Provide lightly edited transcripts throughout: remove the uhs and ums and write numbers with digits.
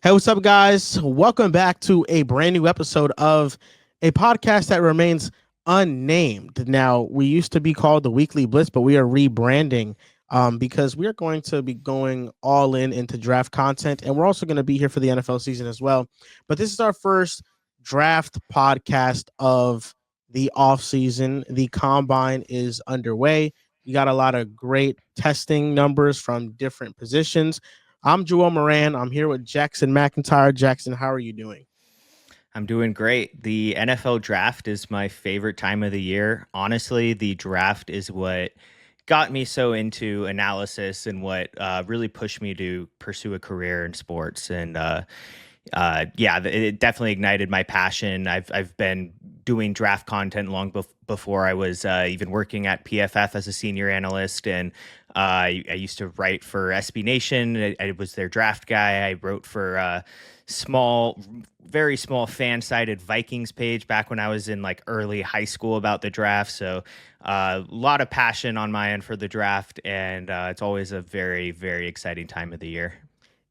Hey, what's up, guys? Welcome back to a brand new episode of a podcast that remains unnamed. Now, we used to be called the Weekly Blitz, but we are rebranding because we are going to be going all in into draft content, and we're also going to be here for the NFL season as well. But this is our first draft podcast of the off season. The combine is underway. We got a lot of great testing numbers from different positions. I'm Joel Moran. I'm here with Jackson McIntyre. Jackson, how are you doing? I'm doing great. The NFL draft is my favorite time of the year. Honestly, the draft is what got me so into analysis and what really pushed me to pursue a career in sports. And it definitely ignited my passion. I've been doing draft content long before I was even working at PFF as a senior analyst, and I used to write for SB Nation. I was their draft guy. I wrote for small, very small fan-sided Vikings page back when I was in like early high school about the draft. So a lot of passion on my end for the draft, and it's always a very, very exciting time of the year.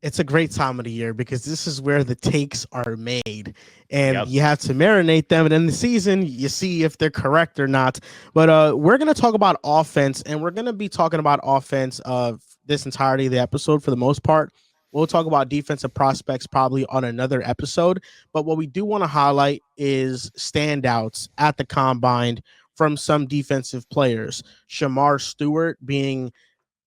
It's a great time of the year because this is where the takes are made and Yep. you have to marinate them. And in the season, you see if they're correct or not. But we're going to talk about offense, and we're going to be talking about offense of this entirety of the episode for the most part. We'll talk about defensive prospects probably on another episode. But what we do want to highlight is standouts at the combine from some defensive players. Shamar Stewart being,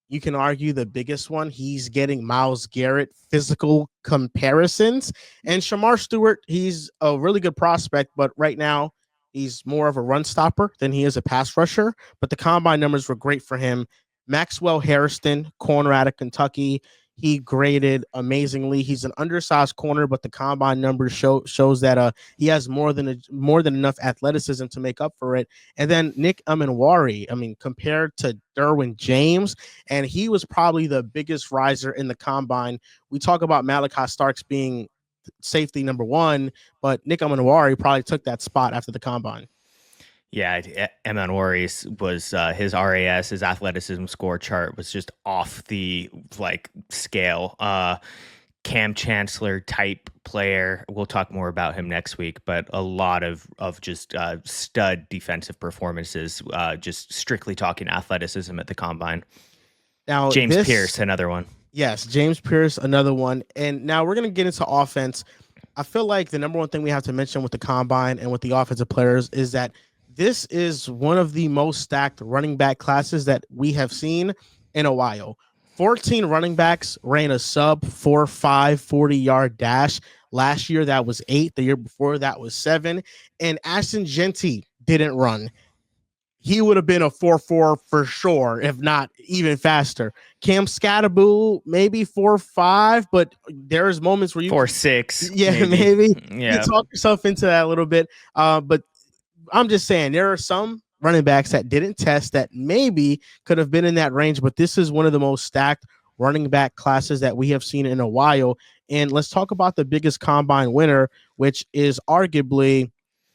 you can argue, the biggest one. He's getting Myles Garrett physical comparisons. And Shamar Stewart, he's a really good prospect, but right now he's more of a run stopper than he is a pass rusher. But the combine numbers were great for him. Maxwell Harrison, corner out of Kentucky. He graded amazingly. He's an undersized corner, but the combine numbers shows that he has more than enough athleticism to make up for it. And then Nick Amenwari, I mean, compared to Derwin James, and he was probably the biggest riser in the combine. We talk about Malachi Starks being safety number one, but Nick Amenwari probably took that spot after the combine. Yeah, Eman Warris was his RAS, his athleticism score chart was just off the like scale. Cam Chancellor type player. We'll talk more about him next week, but a lot of just stud defensive performances. Just strictly talking athleticism at the combine. Now, James Pierce, another one. yes, James Pierce, another one. And now we're going to get into offense. I feel like the number one thing we have to mention with the combine and with the offensive players is that this is one of the most stacked running back classes that we have seen in a while. 14 running backs ran a sub 4.5 40-yard dash. Last year, that was 8. The year before, that was 7. And Ashton Genty didn't run. He would have been a 4.4 for sure, if not even faster. Cam Scatterbull, maybe 4.5, but there's moments where you 4.6, yeah, maybe you Yeah. talk yourself into that a little bit. But I'm just saying there are some running backs that didn't test that maybe could have been in that range, but this is one of the most stacked running back classes that we have seen in a while. And let's talk about the biggest combine winner, which is arguably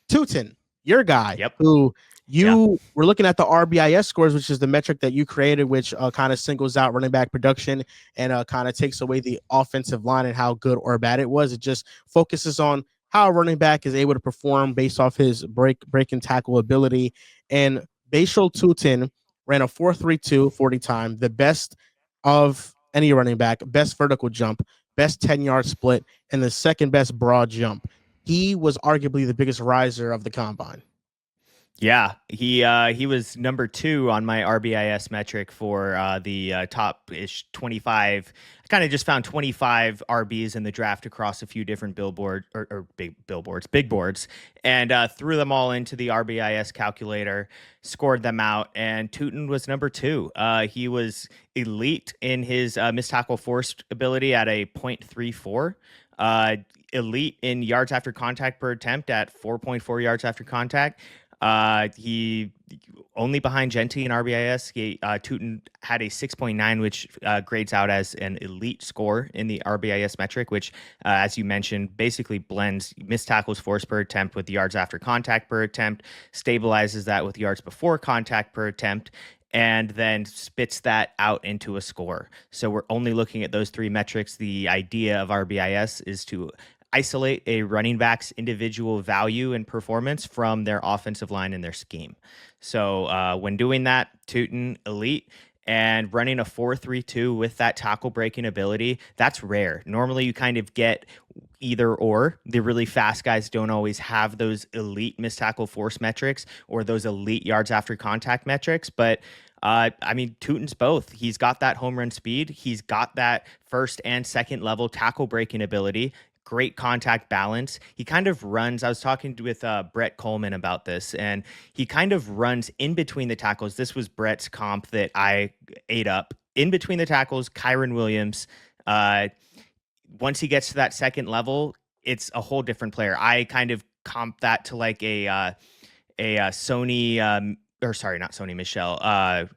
Tootin, your guy, Yep. who Yeah. you were looking at the RBIS scores, which is the metric that you created, which kind of singles out running back production and kind of takes away the offensive line and how good or bad it was. It just focuses on how a running back is able to perform based off his break and tackle ability. And Bashal Tutin ran a 4.32 40 time, the best of any running back, best vertical jump, best 10-yard split, and the second best broad jump. He was arguably the biggest riser of the combine. Yeah, he was number 2 on my RBIS metric for the top-ish 25. I kind of just found 25 RBs in the draft across a few different big boards, and threw them all into the RBIS calculator, scored them out, and Tootin was number 2. He was elite in his missed tackle forced ability at a .34. Elite in yards after contact per attempt at 4.4 yards after contact. He only behind Genty in RBIS. Tootin had a 6.9, which grades out as an elite score in the RBIS metric, which, as you mentioned, basically blends missed tackles forced per attempt with yards after contact per attempt, stabilizes that with yards before contact per attempt. and then spits that out into a score. So we're only looking at those three metrics. The idea of RBIS is to isolate a running back's individual value and performance from their offensive line and their scheme. So when doing that, Tootin elite, and running a 4-3-2 with that tackle breaking ability, that's rare. Normally you kind of get either or. The really fast guys don't always have those elite missed tackle force metrics or those elite yards after contact metrics, but I mean, Tootin's both. He's got that home run speed. He's got that first and second level tackle breaking ability. Great contact balance. He kind of runs. I was talking with Brett Coleman about this, and he kind of runs in between the tackles. This was Brett's comp that I ate up. In between the tackles, Kyron Williams. Once he gets to that second level, it's a whole different player. I kind of comp that to like a Sony or sorry, not Sony Michelle.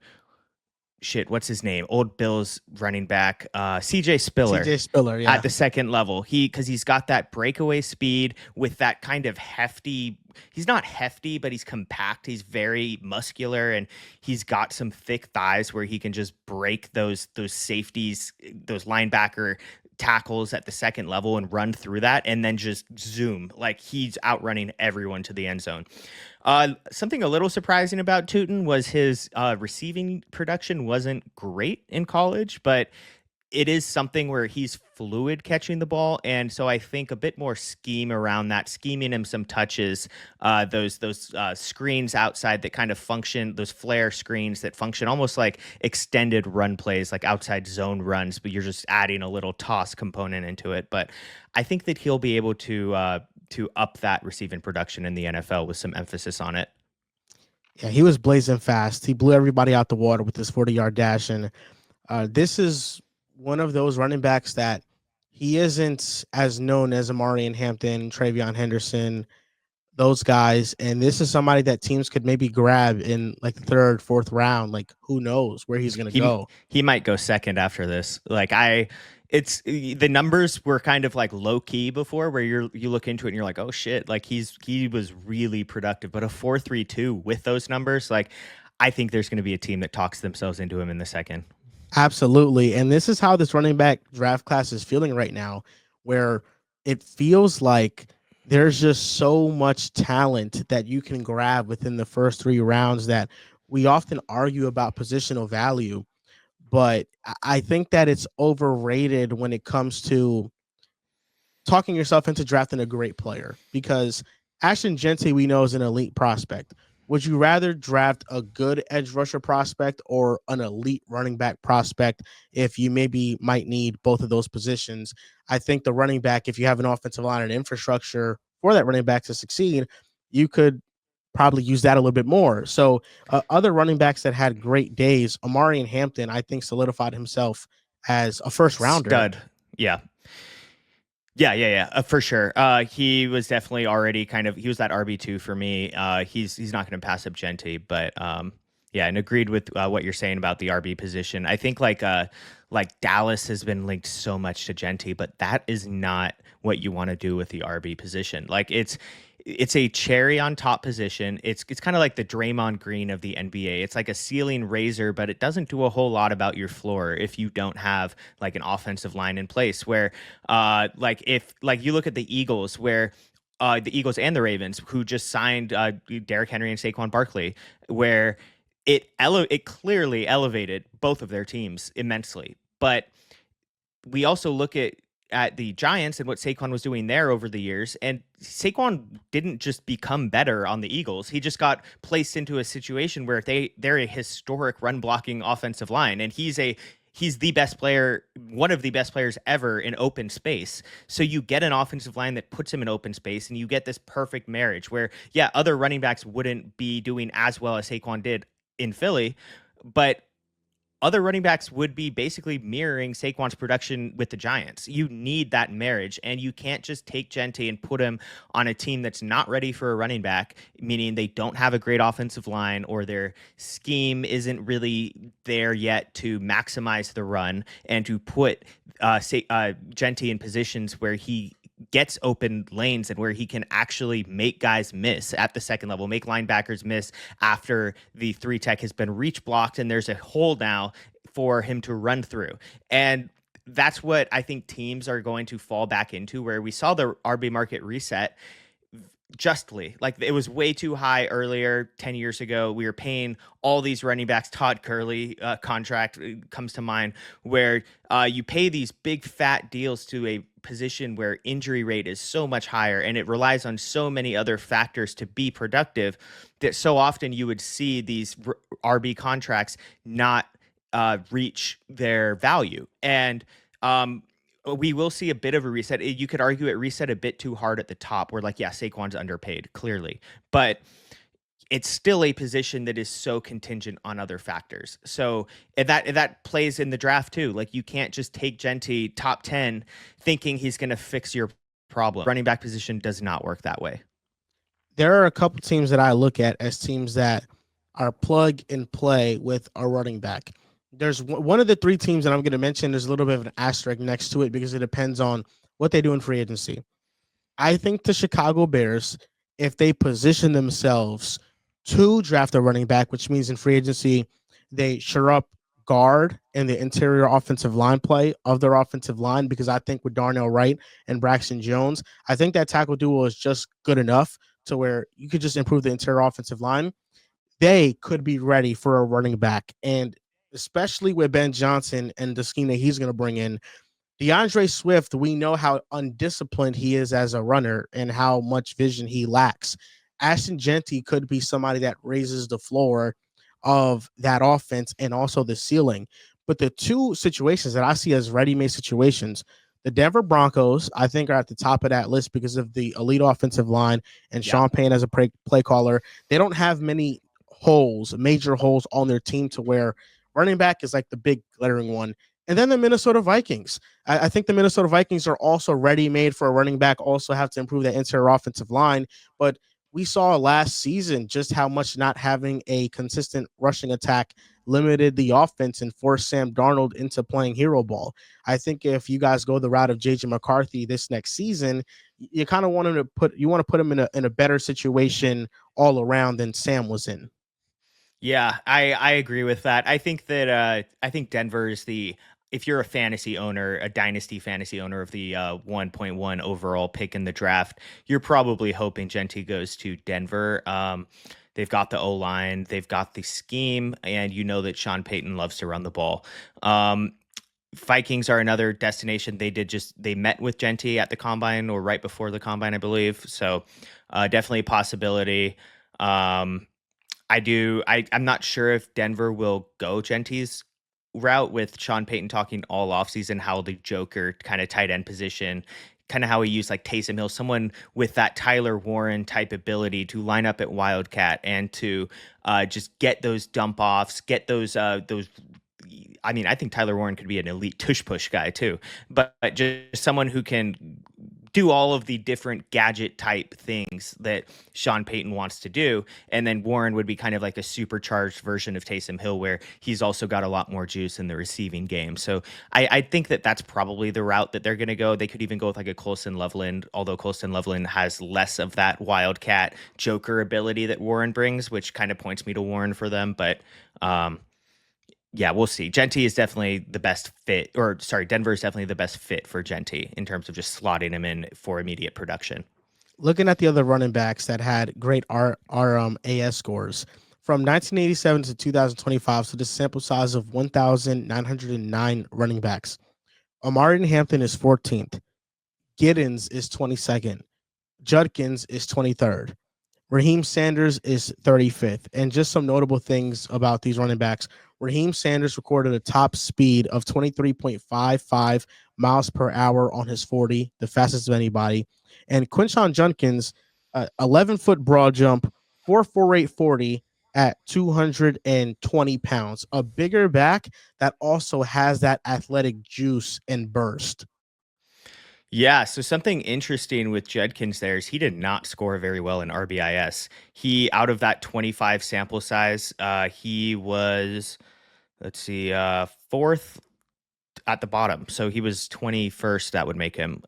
What's his name? Old Bills running back, CJ Spiller. CJ Spiller, yeah. At the second level. Because he's got that breakaway speed with that kind of hefty. He's not hefty, but he's compact. He's very muscular, and he's got some thick thighs where he can just break those safeties, those linebacker tackles at the second level and run through that and then just zoom like he's outrunning everyone to the end zone. Something a little surprising about Tootin was his receiving production wasn't great in college, but it is something where he's fluid catching the ball, and so I think a bit more scheme around that, scheming him some touches, those screens outside that kind of function, those flare screens that function almost like extended run plays, like outside zone runs, but you're just adding a little toss component into it. But I think that he'll be able to up that receiving production in the NFL with some emphasis on it. Yeah, he was blazing fast. He blew everybody out the water with his 40-yard dash, and this is one of those running backs that he isn't as known as Amari and Hampton, Travion Henderson, those guys. And this is somebody that teams could maybe grab in like the third, fourth round. Like, who knows where he's going to go? He might go second after this. It's the numbers were kind of like low key before, where you look into it and you're like, oh shit, like he was really productive. But a 4-3-2 with those numbers, like I think there's going to be a team that talks themselves into him in the second. Absolutely. And this is how this running back draft class is feeling right now, where it feels like there's just so much talent that you can grab within the first 3 rounds that we often argue about positional value. But I think that it's overrated when it comes to talking yourself into drafting a great player, because Ashton Jeanty, we know, is an elite prospect. Would you rather draft a good edge rusher prospect or an elite running back prospect if you maybe might need both of those positions? I think the running back, if you have an offensive line and infrastructure for that running back to succeed, you could probably use that a little bit more. So other running backs that had great days, Amari and Hampton, I think solidified himself as a first rounder. Stud. Yeah. Yeah, for sure. He was definitely already he was that RB2 for me. He's not going to pass up Jeanty, but yeah, and agreed with what you're saying about the RB position. I think like Dallas has been linked so much to Jeanty, but that is not what you want to do with the RB position. Like it's a cherry on top position. It's kind of like the Draymond Green of the NBA. It's like a ceiling raiser, but it doesn't do a whole lot about your floor if you don't have like an offensive line in place. Where if you look at the Eagles, where the Eagles and the Ravens, who just signed Derrick Henry and Saquon Barkley, where it clearly elevated both of their teams immensely. But we also look at the Giants and what Saquon was doing there over the years. And Saquon didn't just become better on the Eagles. He just got placed into a situation where they're a historic run blocking offensive line. And he's the best player, one of the best players ever in open space. So you get an offensive line that puts him in open space, and you get this perfect marriage where, yeah, other running backs wouldn't be doing as well as Saquon did in Philly, but other running backs would be basically mirroring Saquon's production with the Giants. You need that marriage, and you can't just take Jeanty and put him on a team that's not ready for a running back, meaning they don't have a great offensive line or their scheme isn't really there yet to maximize the run, and to put Jeanty in positions where he gets open lanes and where he can actually make guys miss at the second level, make linebackers miss after the three tech has been reach blocked and there's a hole now for him to run through. And that's what I think teams are going to fall back into, where we saw the RB market reset justly. Like, it was way too high earlier 10 years ago. We were paying all these running backs. Todd Gurley contract comes to mind, where you pay these big fat deals to a position where injury rate is so much higher and it relies on so many other factors to be productive, that so often you would see these RB contracts not reach their value. And we will see a bit of a reset. You could argue it reset a bit too hard at the top, where, like, yeah, Saquon's underpaid, clearly, but it's still a position that is so contingent on other factors. So that plays in the draft too. Like, you can't just take Genty top 10 thinking he's going to fix your problem. Running back position does not work that way. There are a couple teams that I look at as teams that are plug and play with a running back. There's one of the three teams that I'm going to mention. There's a little bit of an asterisk next to it because it depends on what they do in free agency. I think the Chicago Bears, if they position themselves to draft a running back, which means in free agency, they shore up guard and the interior offensive line play of their offensive line, because I think with Darnell Wright and Braxton Jones, I think that tackle duo is just good enough to where you could just improve the interior offensive line. They could be ready for a running back. And especially with Ben Johnson and the scheme that he's going to bring in, DeAndre Swift, we know how undisciplined he is as a runner and how much vision he lacks. Ashton Genty could be somebody that raises the floor of that offense and also the ceiling. But the two situations that I see as ready-made situations, the Denver Broncos, I think, are at the top of that list because of the elite offensive line and Sean Payne as a play caller. They don't have many major holes on their team to where running back is like the big glaring one. And then the Minnesota Vikings. I think the Minnesota Vikings are also ready-made for a running back, also have to improve that interior offensive line. But we saw last season just how much not having a consistent rushing attack limited the offense and forced Sam Darnold into playing hero ball. I think if you guys go the route of JJ McCarthy this next season, you kind of want him to put him in a better situation all around than Sam was in. Yeah, I agree with that. I think Denver is the, if you're a fantasy owner, a dynasty fantasy owner of the 1.1 overall pick in the draft, you're probably hoping Genty goes to Denver. They've got the O-line, they've got the scheme, and you know that Sean Payton loves to run the ball. Vikings are another destination. They met with Genty at the combine or right before the combine, I believe. So definitely a possibility. I'm not sure if Denver will go Genty's route, with Sean Payton talking all offseason how the Joker kind of tight end position, kind of how he used like Taysom Hill, someone with that Tyler Warren type ability to line up at Wildcat and to just get those dump offs, get those. I mean, I think Tyler Warren could be an elite tush push guy too, but just someone who can do all of the different gadget type things that Sean Payton wants to do. And then Warren would be kind of like a supercharged version of Taysom Hill, where he's also got a lot more juice in the receiving game. So I think that that's probably the route that they're going to go. They could even go with like a Colston Loveland, although Colston Loveland has less of that wildcat Joker ability that Warren brings, which kind of points me to Warren for them. But yeah, we'll see. Genty is definitely the best fit, or sorry, Denver is definitely the best fit for Genty in terms of just slotting him in for immediate production. Looking at the other running backs that had great AS scores from 1987 to 2025, so the sample size of 1,909 running backs. Omari Hampton is 14th. Giddens is 22nd. Judkins is 23rd. Raheem Sanders is 35th. And just some notable things about these running backs. Raheem Sanders recorded a top speed of 23.55 miles per hour on his 40, the fastest of anybody. And Quinshon Judkins, 11-foot broad jump, 4.48 40 at 220 pounds. A bigger back that also has that athletic juice and burst. Yeah, so something interesting with Judkins there is he did not score very well in RBIS. He, out of that 25 sample size, he was, let's see, fourth at the bottom. So he was 21st. That would make him.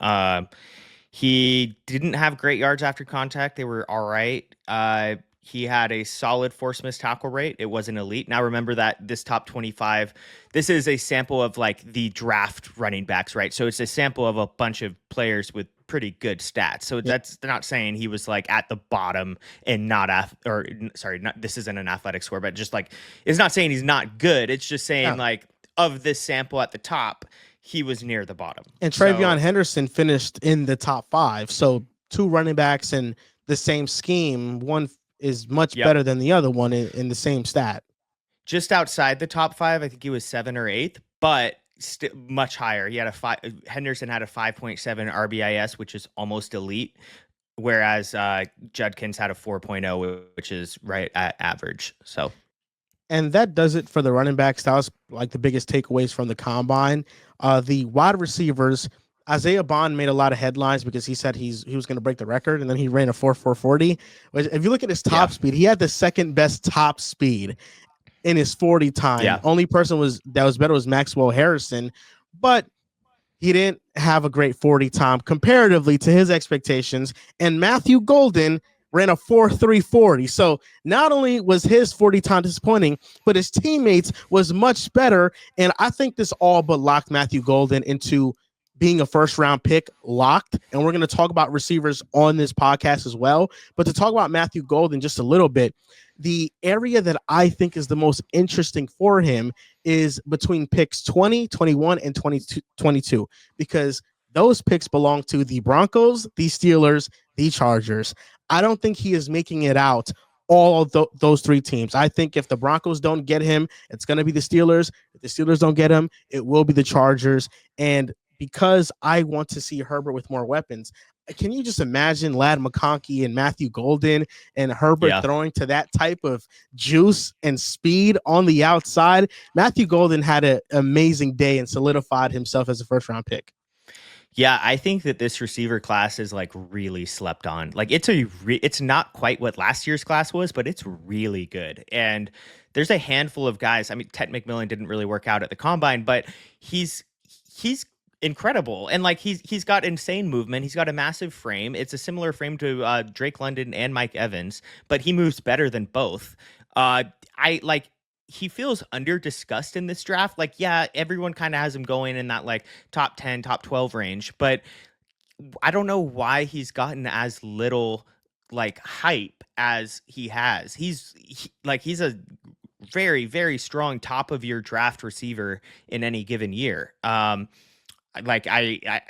He didn't have great yards after contact. They were all right. He had a solid force miss tackle rate. It wasn't elite. Now remember that this top 25, this is a sample of like the draft running backs, right? So it's a sample of a bunch of players with pretty good stats. So Yeah. that's not saying he was like at the bottom and not or sorry, not this isn't an athletic score, but just like it's not saying he's not good. It's just saying No. like of this sample at the top, he was near the bottom. And Travion So Henderson finished in the top 5. So two running backs in the same scheme. One is much yep. better than the other one in the same stat. Just outside the top 5. I think he was 7th or 8th, but much higher. He had Henderson had a 5.7 RBIS, which is almost elite, whereas Judkins had a 4.0, which is right at average. So, and that does it for the running backs. That was like the biggest takeaways from the combine. The wide receivers, Isaiah Bond made a lot of headlines because he said he was going to break the record, and then he ran a 4.40. Which, if you look at his top speed, he had the second best top speed in his 40 time. Yeah. Only person that was better was Maxwell Harrison, but he didn't have a great 40 time comparatively to his expectations. And Matthew Golden ran a 4.340. So not only was his 40 time disappointing, but his teammates was much better. And I think this all but locked Matthew Golden into being a first round pick locked. And we're going to talk about receivers on this podcast as well. But to talk about Matthew Golden just a little bit, the area that I think is the most interesting for him is between picks 20, 21, and 22, because those picks belong to the Broncos, the Steelers, the Chargers. I don't think he is making it out all of those three teams. I think if the Broncos don't get him, it's going to be the Steelers. If the Steelers don't get him, it will be the Chargers. And because I want to see Herbert with more weapons, can you just imagine Ladd McConkey and Matthew Golden and Herbert throwing to that type of juice and speed on the outside? Matthew Golden had an amazing day and solidified himself as a first-round pick. Yeah, I think that this receiver class is like really slept on. Like it's not quite what last year's class was, but it's really good. And there's a handful of guys. I mean, Ted McMillan didn't really work out at the combine, but he's incredible, and like he's got insane movement. He's got a massive frame. It's a similar frame to Drake London and Mike Evans, but he moves better than both. I like he feels under discussed in this draft. Like, yeah, everyone kind of has him going in that like top 10, top 12 range, but I don't know why he's gotten as little like hype as he has. He's a very, very strong top of your draft receiver in any given year.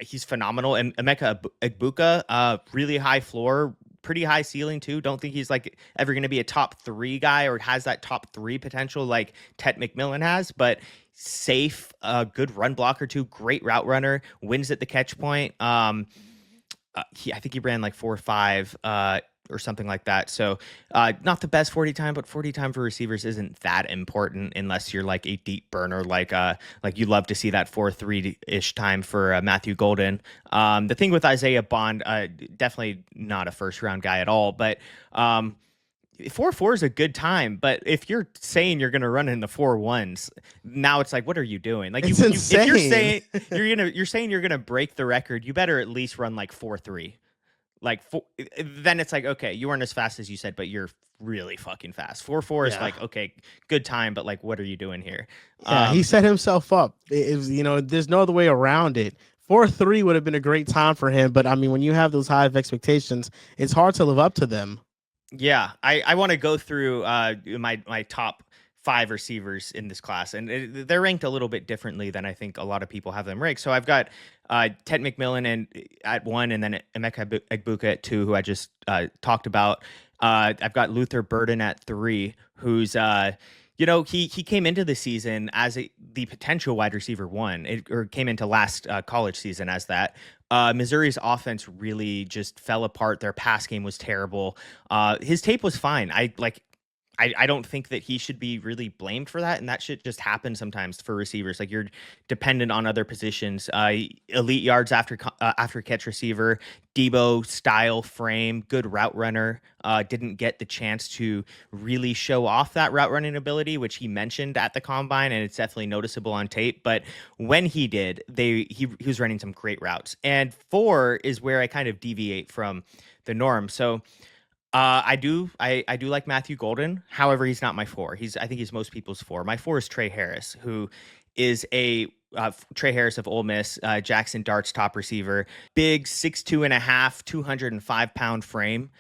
He's phenomenal. And Emeka Egbuka, really high floor, pretty high ceiling too. Don't think he's like ever going to be a top 3 guy or has that top 3 potential like Ted McMillan has, but safe, good run blocker too, great route runner, wins at the catch point. I think he ran like 4.5, or something like that. So not the best 40 time, but 40 time for receivers isn't that important unless you're like a deep burner, like you love to see that 4.3-ish time for Matthew Golden. The thing with Isaiah Bond, definitely not a first round guy at all, but 4.4 is a good time. But if you're saying you're going to run in the 4.1s, now it's like, what are you doing? Like it's insane. If you're saying you're going to break the record, you better at least run like 4.3. Like then it's like, okay, you weren't as fast as you said, but you're really fucking fast. 4.4 is like, okay, good time, but like, what are you doing here? Yeah, he set himself up. It was, there's no other way around it. 4.3 would have been a great time for him, but I mean, when you have those high expectations, it's hard to live up to them. Yeah, I want to go through my top 5 receivers in this class, and they're ranked a little bit differently than I think a lot of people have them ranked. So I've got Ted McMillan at 1, and then Emeka Egbuka at 2, who I just talked about. I've got Luther Burden at 3, who's he came into the season as the potential wide receiver 1, or came into last college season as that. Missouri's offense really just fell apart. Their pass game was terrible. His tape was fine. I don't think that he should be really blamed for that, and that should just happen sometimes for receivers. Like you're dependent on other positions. Elite yards after catch receiver, Debo style frame, good route runner. Didn't get the chance to really show off that route running ability, which he mentioned at the combine, and it's definitely noticeable on tape. But when he did, he was running some great routes. And 4 is where I kind of deviate from the norm. So I do like Matthew Golden. However, he's not my 4. I think he's most people's 4. My 4 is Trey Harris, who is a Trey Harris of Ole Miss, Jackson Dart's top receiver, big 6'2" and a half, 205-pound frame.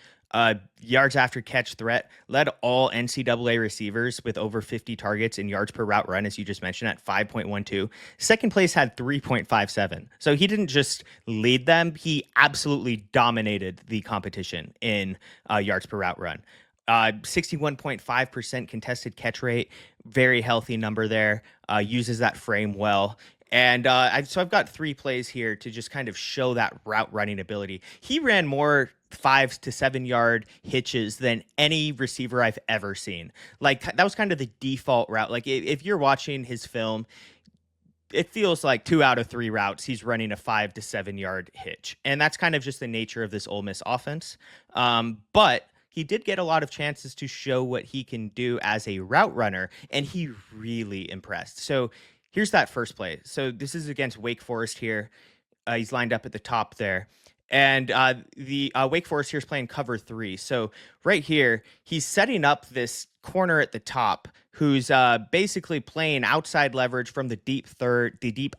Yards after catch threat, led all NCAA receivers with over 50 targets in yards per route run, as you just mentioned, at 5.12. Second place had 3.57. So he didn't just lead them, he absolutely dominated the competition in yards per route run. 61.5% contested catch rate, very healthy number there. Uses that frame well. And so I've got 3 plays here to just kind of show that route running ability. He ran more 5 to 7 yard hitches than any receiver I've ever seen. Like that was kind of the default route. Like if you're watching his film, it feels like 2 out of 3 routes he's running a 5 to 7 yard hitch, and that's kind of just the nature of this Ole Miss offense. But he did get a lot of chances to show what he can do as a route runner, and he really impressed. So here's that first play. So this is against Wake Forest here. He's lined up at the top there. And the Wake Forest here is playing cover 3. So right here, he's setting up this corner at the top who's basically playing outside leverage from the deep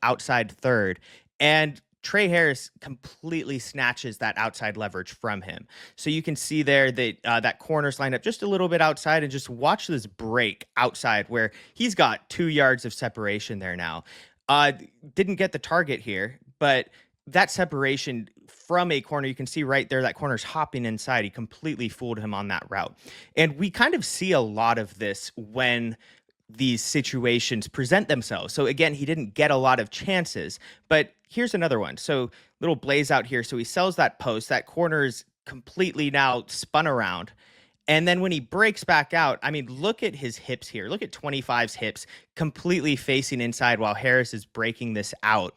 outside third. And Trey Harris completely snatches that outside leverage from him. So you can see there that that corner's lined up just a little bit outside, and just watch this break outside where he's got 2 yards of separation there now. Didn't get the target here, but that separation from a corner, you can see right there, that corner's hopping inside. He completely fooled him on that route. And we kind of see a lot of this when these situations present themselves. So again, he didn't get a lot of chances, but here's another one. So little blaze out here. So he sells that post, that corner is completely now spun around. And then when he breaks back out, I mean, look at his hips here. Look at 25's hips completely facing inside while Harris is breaking this out.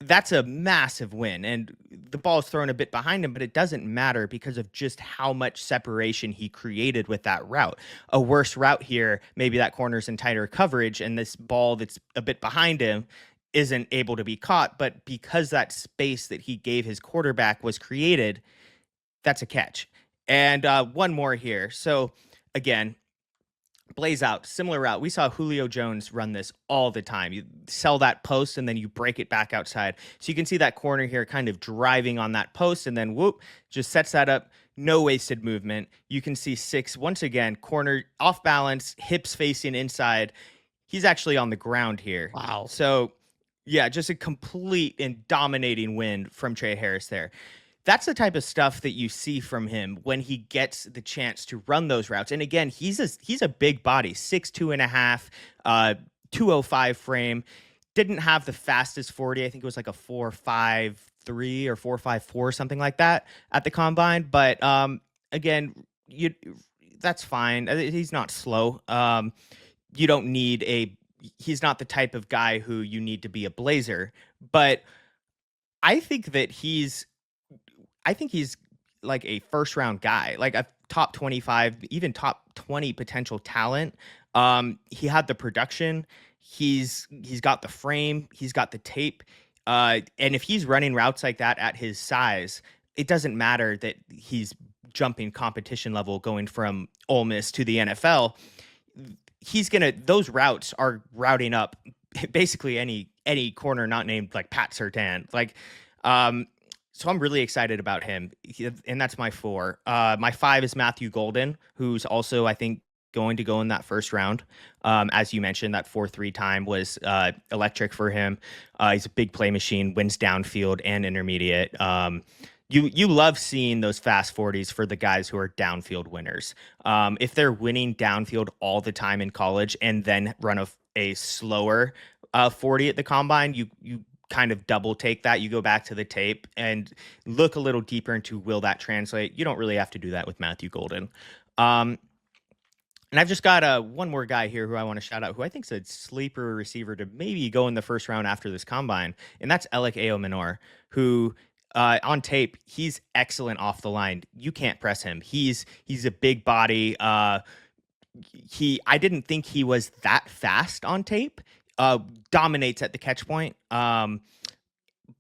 That's a massive win, and the ball is thrown a bit behind him, but it doesn't matter because of just how much separation he created with that route. A worse route here, maybe that corner's in tighter coverage, and this ball that's a bit behind him isn't able to be caught, but because that space that he gave his quarterback was created, that's a catch. And one more here. So again, blaze out, similar route. We saw Julio Jones run this all the time. You sell that post and then you break it back outside. So you can see that corner here kind of driving on that post, and then whoop, just sets that up. No wasted movement. You can see 6, once again, corner off balance, hips facing inside. He's actually on the ground here. Wow. So yeah, just a complete and dominating win from Trey Harris there. That's the type of stuff that you see from him when he gets the chance to run those routes. And again, he's a big body, 6'2" and a half, 205 frame. Didn't have the fastest 40. I think it was like a 4.53 or 4.54, something like that at the combine. But again, that's fine. He's not slow. You don't need he's not the type of guy who you need to be a blazer. But I think he's like a first round guy, like a top 25, even top 20 potential talent. He had the production. He's got the frame. He's got the tape. And if he's running routes like that at his size, it doesn't matter that he's jumping competition level going from Ole Miss to the NFL. Those routes are routing up basically any corner not named like Pat Surtain. Like, so I'm really excited about him, and that's my 4. My 5 is Matthew Golden, who's also, I think, going to go in that first round. As you mentioned, that 4.3 time was electric for him. He's a big play machine, wins downfield and intermediate. You love seeing those fast 40s for the guys who are downfield winners. If they're winning downfield all the time in college and then run a slower 40 at the combine, you kind of double take that. You go back to the tape and look a little deeper into will that translate. You don't really have to do that with Matthew Golden. And I've just got one more guy here who I want to shout out, who I think is a sleeper receiver to maybe go in the first round after this combine, and that's Alec Aomanor, who on tape he's excellent off the line. You can't press him. He's a big body. I didn't think he was that fast on tape. Dominates at the catch point.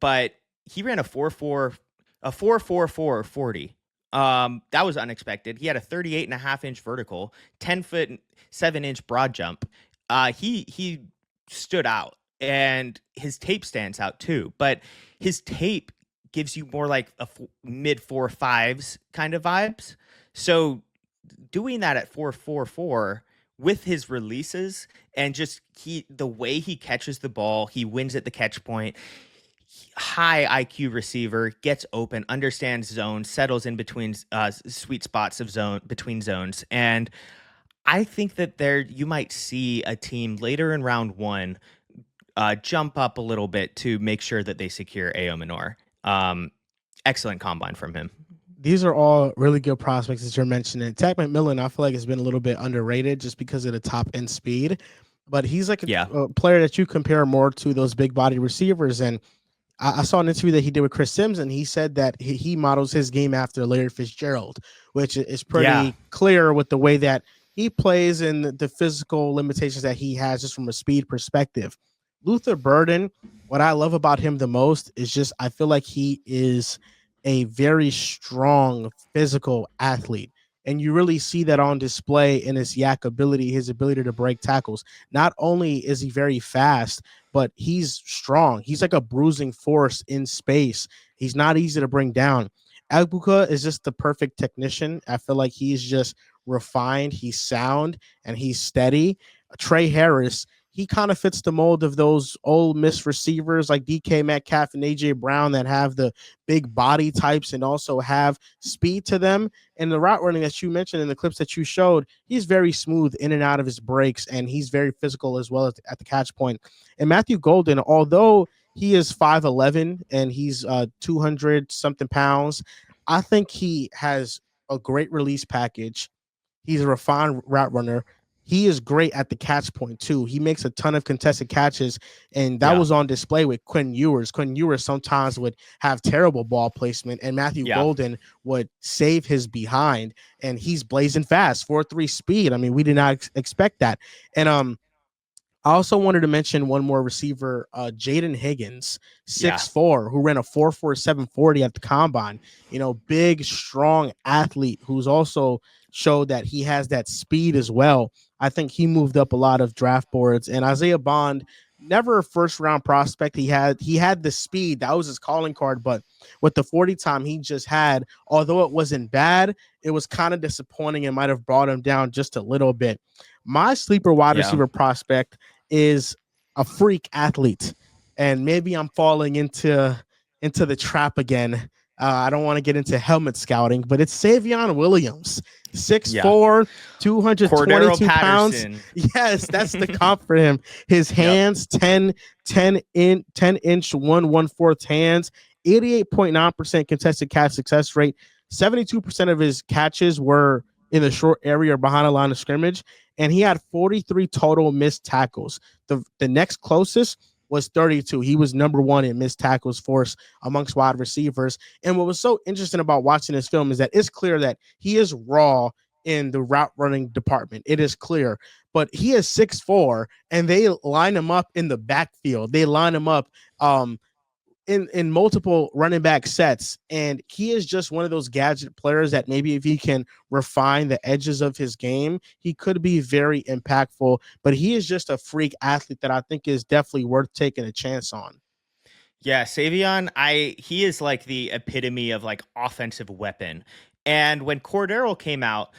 But he ran a 4.44 40. That was unexpected. He had a 38.5 inch vertical, 10 foot 7 inch broad jump. He stood out, and his tape stands out too. But his tape gives you more like mid 4.5s kind of vibes. So doing that at 4.44 with his releases, and just the way he catches the ball, he wins at the catch point. High IQ receiver, gets open, understands zones, settles in between sweet spots of zone between zones. And I think that there you might see a team later in round one jump up a little bit to make sure that they secure Ao Minor. Excellent combine from him. These are all really good prospects that you're mentioning. Takk McMillan, I feel like has been a little bit underrated just because of the top end speed, but he's like Yeah. a player that you compare more to those big body receivers. And I saw an interview that he did with Chris Sims, and he said that he models his game after Larry Fitzgerald, which is Yeah. pretty clear with the way that he plays and the physical limitations that he has just from a speed perspective. Luther Burden, what I love about him the most is just I feel like he is a very strong physical athlete. And you really see that on display in his yak ability, his ability to break tackles. Not only is he very fast, but he's strong. He's like a bruising force in space. He's not easy to bring down. Agbuka is just the perfect technician. I feel like he's just refined, he's sound, and he's steady. Trey Harris, he kind of fits the mold of those old Miss receivers like DK Metcalf and AJ Brown that have the big body types and also have speed to them. And the route running that you mentioned in the clips that you showed, he's very smooth in and out of his breaks, and he's very physical as well at the catch point. And Matthew Golden, although he is 5'11 and he's 200 something pounds, I think he has a great release package. He's a refined route runner. He is great at the catch point too. He makes a ton of contested catches, and that Yeah. was on display with Quinn Ewers. Quinn Ewers sometimes would have terrible ball placement, and Matthew Yeah. Golden would save his behind. And he's blazing fast, 4.3 speed. I mean, we did not expect that. And I also wanted to mention one more receiver, Jaden Higgins, Yeah. 6'4", who ran a 4.47 40 at the combine. You know, big, strong athlete who's also showed that he has that speed as well. I think he moved up a lot of draft boards. And Isaiah Bond, never a first round prospect. He had the speed. That was his calling card. But with the 40 time he just had, although it wasn't bad, it was kind of disappointing and might have brought him down just a little bit. My sleeper wide Yeah. receiver prospect is a freak athlete, and maybe I'm falling into the trap again. I don't want to get into helmet scouting, but it's Savion Williams, Yeah. 6'4", Cordero 222 pounds. Patterson. Yes, that's the comp for him. His Yep. hands, 10 inch 1/4 hands, 88.9% contested catch success rate. 72% of his catches were in the short area or behind the line of scrimmage, and he had 43 total missed tackles. The next closest was 32. He was number one in missed tackles force amongst wide receivers. And what was so interesting about watching this film is that it's clear that he is raw in the route running department. It is clear. But he is 6'4", and they line him up in the backfield. They line him up in multiple running back sets, and he is just one of those gadget players that maybe if he can refine the edges of his game, he could be very impactful. But he is just a freak athlete that I think is definitely worth taking a chance on. Yeah, Savion, he is like the epitome of like offensive weapon. And when Cordero came out,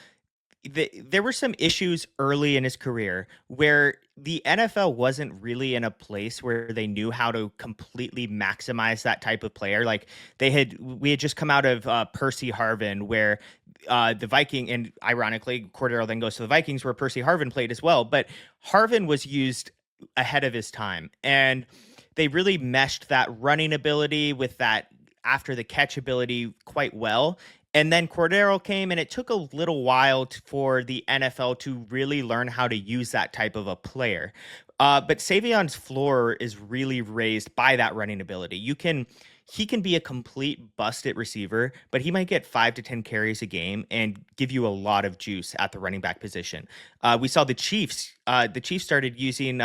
there were some issues early in his career where the NFL wasn't really in a place where they knew how to completely maximize that type of player. Like we had just come out of Percy Harvin, where the Viking, and ironically, Cordero then goes to the Vikings, where Percy Harvin played as well. But Harvin was used ahead of his time, and they really meshed that running ability with that after the catch ability quite well. And then Cordero came, and it took a little while for the NFL to really learn how to use that type of a player. But Savion's floor is really raised by that running ability. He can be a complete busted receiver, but he might get 5 to 10 carries a game and give you a lot of juice at the running back position. We saw the Chiefs. The Chiefs started using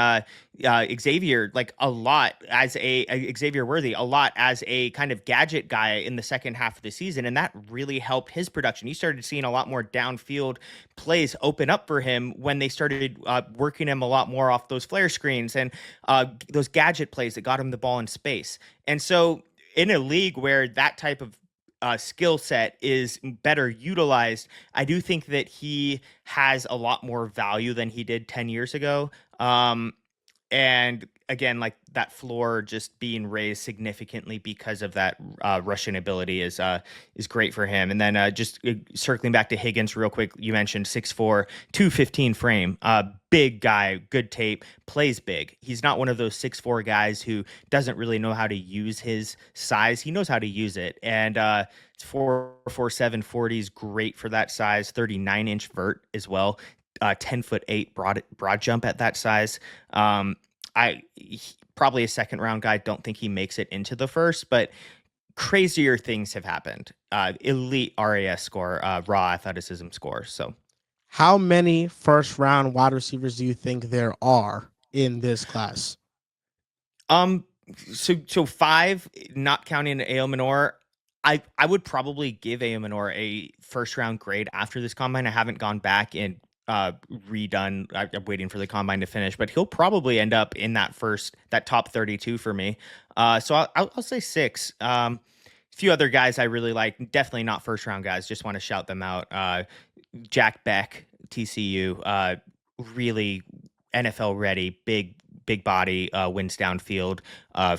Xavier like a lot as a Xavier Worthy a lot as a kind of gadget guy in the second half of the season, and that really helped his production. You started seeing a lot more downfield plays open up for him when they started working him a lot more off those flare screens and those gadget plays that got him the ball in space. And so, in a league where that type of skill set is better utilized, I do think that he has a lot more value than he did 10 years ago. And again, like that floor just being raised significantly because of that Russian ability is great for him. And then just circling back to Higgins real quick, you mentioned 6'4", 215 frame, big guy, good tape, plays big. He's not one of those 6'4" guys who doesn't really know how to use his size. He knows how to use it, and it's 4.47 40 is great for that size. 39-inch vert as well. 10'8" broad jump at that size. Probably a second round guy. Don't think he makes it into the first, but crazier things have happened. Elite RAS score, raw athleticism score. So, How many first round wide receivers do you think there are in this class? um, so five, not counting AO Minor. I would probably give AO Minor a first round grade after this combine. I haven't gone back and redone. I'm waiting for the combine to finish, but he'll probably end up in that top 32 for me. So I'll say six. A few other guys I really like, definitely not first round guys. Just want to shout them out. Jack Beck, TCU, really NFL ready, big body, wins downfield,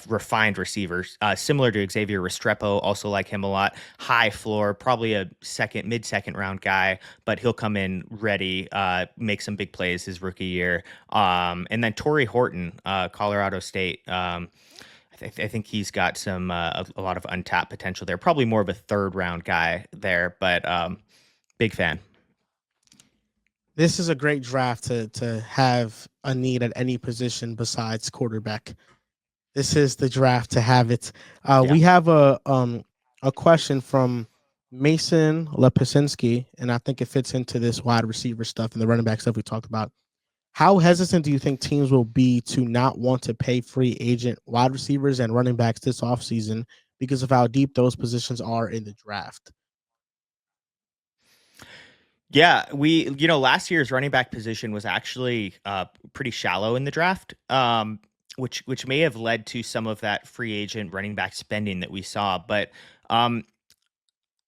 refined receivers, similar to Xavier Restrepo. Also like him a lot. High floor, probably a mid second round guy, but he'll come in ready, make some big plays his rookie year. And then Torrey Horton, Colorado State. I think he's got a lot of untapped potential there. Probably more of a third round guy there, but big fan. This is a great draft to have a need at any position besides quarterback. This is the draft to have it. Yeah. We have a question from Mason Lepisinski, and I think it fits into this wide receiver stuff and the running back stuff we talked about. How hesitant do you think teams will be to not want to pay free agent wide receivers and running backs this offseason because of how deep those positions are in the draft? Yeah, last year's running back position was actually pretty shallow in the draft, which may have led to some of that free agent running back spending that we saw. But um,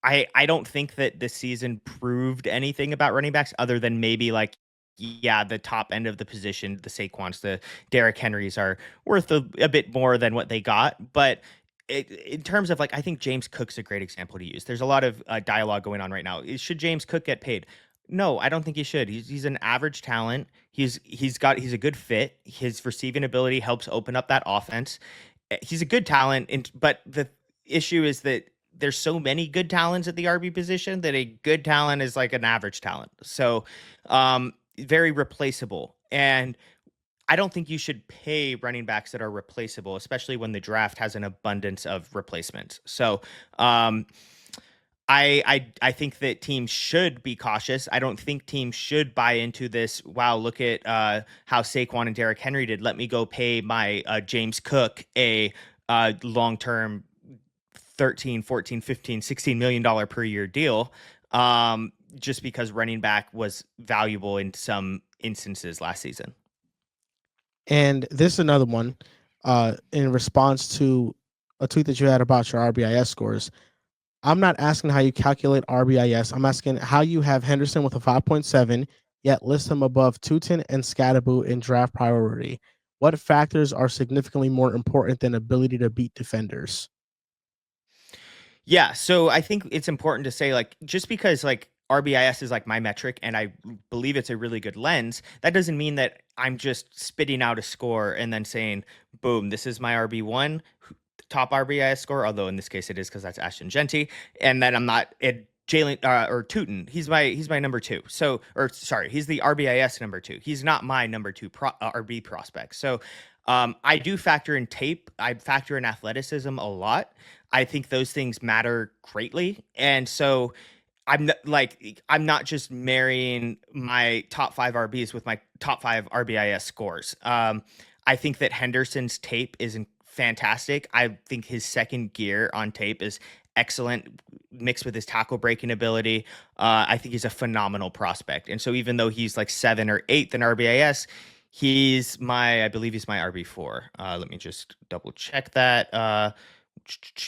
I don't think that this season proved anything about running backs other than maybe like, yeah, the top end of the position, the Saquons, the Derrick Henrys are worth a bit more than what they got. But in terms of like, I think James Cook's a great example to use. There's a lot of dialogue going on right now. Should James Cook get paid? No, I don't think he should. He's an average talent. He's a good fit. His receiving ability helps open up that offense. He's a good talent, but the issue is that there's so many good talents at the RB position that a good talent is like an average talent. So, very replaceable. And I don't think you should pay running backs that are replaceable, especially when the draft has an abundance of replacements. So, I think that teams should be cautious. I don't think teams should buy into this. Wow, look at how Saquon and Derrick Henry did. Let me go pay my James Cook a long term 13, 14, 15, 16 million dollar per year deal, just because running back was valuable in some instances last season. And this is another one in response to a tweet that you had about your RBIS scores. I'm not asking how you calculate RBIS. I'm asking how you have Henderson with a 5.7, yet list him above Tootin and Scadaboo in draft priority. What factors are significantly more important than ability to beat defenders? Yeah, so I think it's important to say, like, just because like RBIS is like my metric and I believe it's a really good lens, that doesn't mean that I'm just spitting out a score and then saying, boom, this is my RB1 top RBIS score, although in this case it is because that's Ashton Genty, and then I'm not Jalen or Tootin. He's my number two. So, or sorry, he's the RBIS number two. He's not my number two RB prospect. So, I do factor in tape. I factor in athleticism a lot. I think those things matter greatly, and so I'm not just marrying my top five RBs with my top five RBIS scores. I think that Henderson's tape is fantastic. I think his second gear on tape is excellent, mixed with his tackle breaking ability. I think he's a phenomenal prospect. And so even though he's like seven or eighth in RBIS, I believe he's my RB4. Let me just double check that.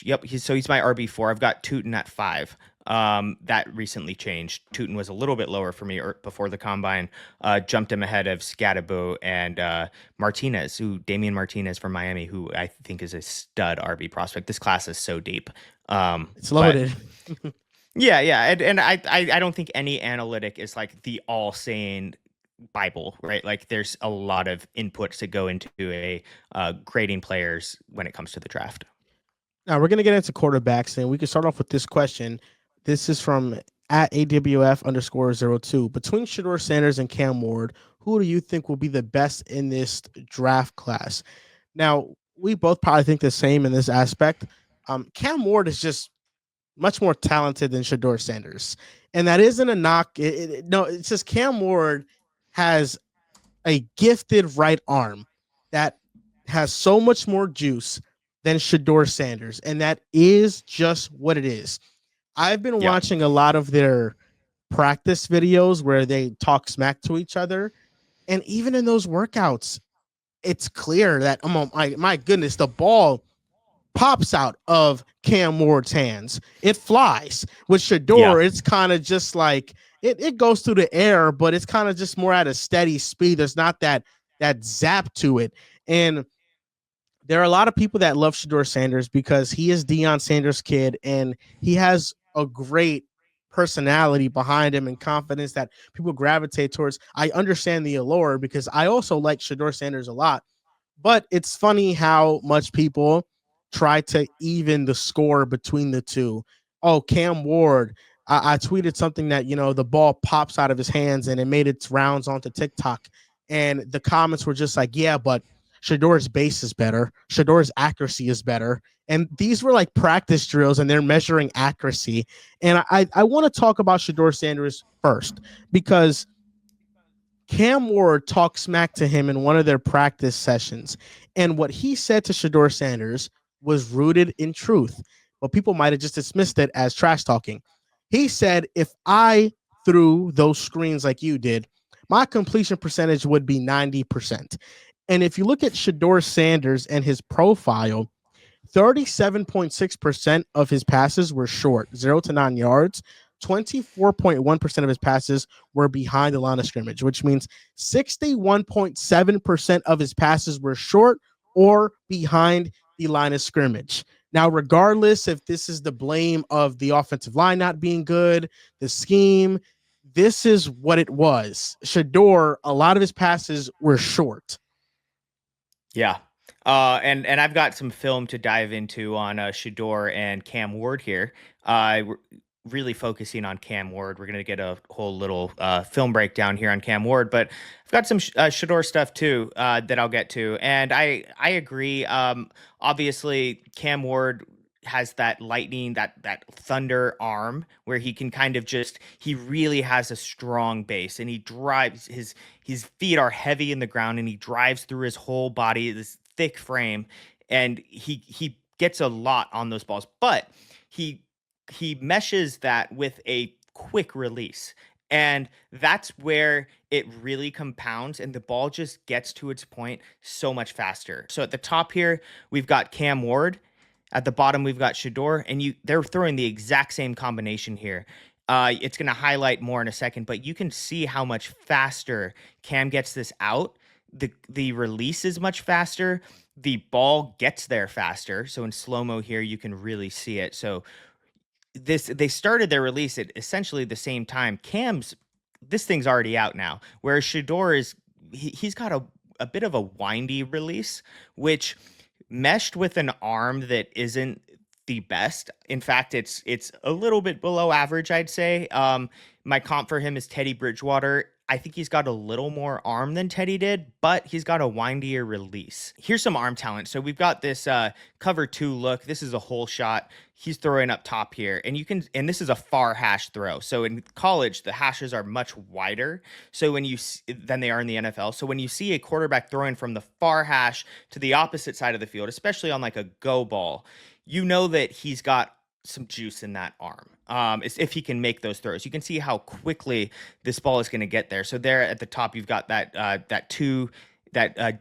Yep, he's my RB4. I've got Tootin at five. That recently changed. Tootin was a little bit lower for me before the combine. Jumped him ahead of Scatabo and Damian Martinez from Miami, who I think is a stud RB prospect. This class is so deep. It's But loaded. yeah, and I don't think any analytic is like the all saying Bible, right? Like there's a lot of inputs to go into a grading players when it comes to the draft. Now we're gonna get into quarterbacks, and we can start off with this question. This is from at AWF_02. Between Shedeur Sanders and Cam Ward, who do you think will be the best in this draft class? Now, we both probably think the same in this aspect. Cam Ward is just much more talented than Shedeur Sanders, and that isn't a knock. No, it's just Cam Ward has a gifted right arm that has so much more juice than Shedeur Sanders, and that is just what it is. I've been Yeah, watching a lot of their practice videos where they talk smack to each other, and even in those workouts, it's clear that my goodness, the ball pops out of Cam Ward's hands. It flies. With yeah, Shedeur, it's kind of just like it goes through the air, but it's kind of just more at a steady speed. There's not that zap to it. And there are a lot of people that love Shedeur Sanders because he is Deion Sanders' kid, and he has a great personality behind him and confidence that people gravitate towards. I understand the allure because I also like Shedeur Sanders a lot, but it's funny how much people try to even the score between the two. Oh, Cam Ward. I tweeted something that, the ball pops out of his hands and it made its rounds onto TikTok. And the comments were just like, yeah, but Shador's base is better. Shador's accuracy is better. And these were like practice drills and they're measuring accuracy. And I want to talk about Shedeur Sanders first because Cam Ward talked smack to him in one of their practice sessions. And what he said to Shedeur Sanders was rooted in truth, but people might have just dismissed it as trash talking. He said, if I threw those screens like you did, my completion percentage would be 90%. And if you look at Shedeur Sanders and his profile, 37.6% of his passes were short, 0 to 9 yards. 24.1% of his passes were behind the line of scrimmage, which means 61.7% of his passes were short or behind the line of scrimmage. Now, regardless if this is the blame of the offensive line not being good, the scheme, this is what it was. Shedeur, a lot of his passes were short. yeah. And I've got some film to dive into on Shedeur and Cam Ward here. We're really focusing on Cam Ward. We're gonna get a whole little film breakdown here on Cam Ward, but I've got some Shedeur stuff too that I'll get to. And I agree. Obviously, Cam Ward has that lightning, that thunder arm where he can kind of he really has a strong base and he drives his feet are heavy in the ground and he drives through his whole body, this thick frame, and he gets a lot on those balls, but he he meshes that with a quick release. And that's where it really compounds and the ball just gets to its point so much faster. So at the top here, we've got Cam Ward. At the bottom, we've got Shedeur, and they're throwing the exact same combination here. It's going to highlight more in a second, but you can see how much faster Cam gets this out. The release is much faster. The ball gets there faster. So in slow mo here, you can really see it. So they started their release at essentially the same time. Cam's this thing's already out now, whereas Shedeur he's got a bit of a windy release, which meshed with an arm that isn't the best. In fact, it's a little bit below average, I'd say. My comp for him is Teddy Bridgewater. I think he's got a little more arm than Teddy did, but he's got a windier release. Here's some arm talent. So we've got this cover two look. This is a hole shot. He's throwing up top here, and and this is a far hash throw. So in college, the hashes are much wider. So than they are in the NFL. So when you see a quarterback throwing from the far hash to the opposite side of the field, especially on like a go ball, you know that he's got some juice in that arm. If he can make those throws, you can see how quickly this ball is going to get there. So there at the top, you've got that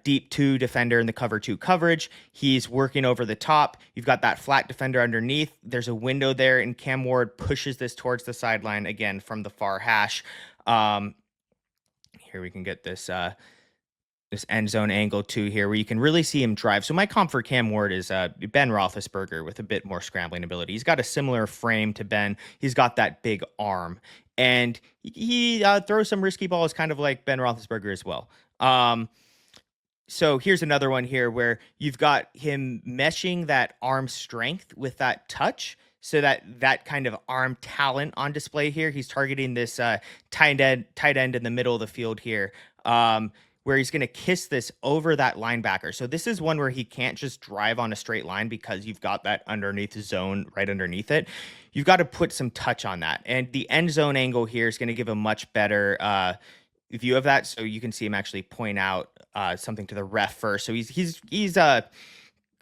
deep two defender in the cover two coverage. He's working over the top. You've got that flat defender underneath. There's a window there, and Cam Ward pushes this towards the sideline again from the far hash. Here we can get this end zone angle too here, where you can really see him drive. So my comp for Cam Ward is Ben Roethlisberger with a bit more scrambling ability. He's got a similar frame to Ben. He's got that big arm, and he throws some risky balls, kind of like Ben Roethlisberger as well. So here's another one here where you've got him meshing that arm strength with that touch. So that kind of arm talent on display here. He's targeting this tight end in the middle of the field here, where he's going to kiss this over that linebacker. So this is one where he can't just drive on a straight line because you've got that underneath zone right underneath it. You've got to put some touch on that. And the end zone angle here is going to give a much better view of that. So you can see him actually point out something to the ref first. So he's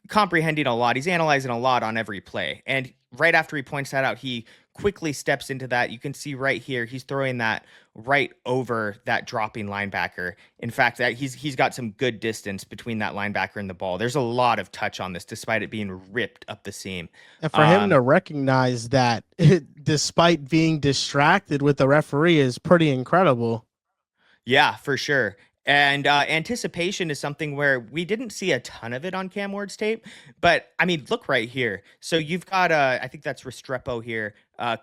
comprehending a lot. He's analyzing a lot on every play. And right after he points that out, he quickly steps into that. You can see right here, he's throwing that right over that dropping linebacker. In fact, that he's got some good distance between that linebacker and the ball. There's a lot of touch on this, despite it being ripped up the seam. And for him to recognize that, despite being distracted with the referee, is pretty incredible. Yeah, for sure. And anticipation is something where we didn't see a ton of it on Cam Ward's tape, but I mean, look right here. So you've got I think that's Restrepo here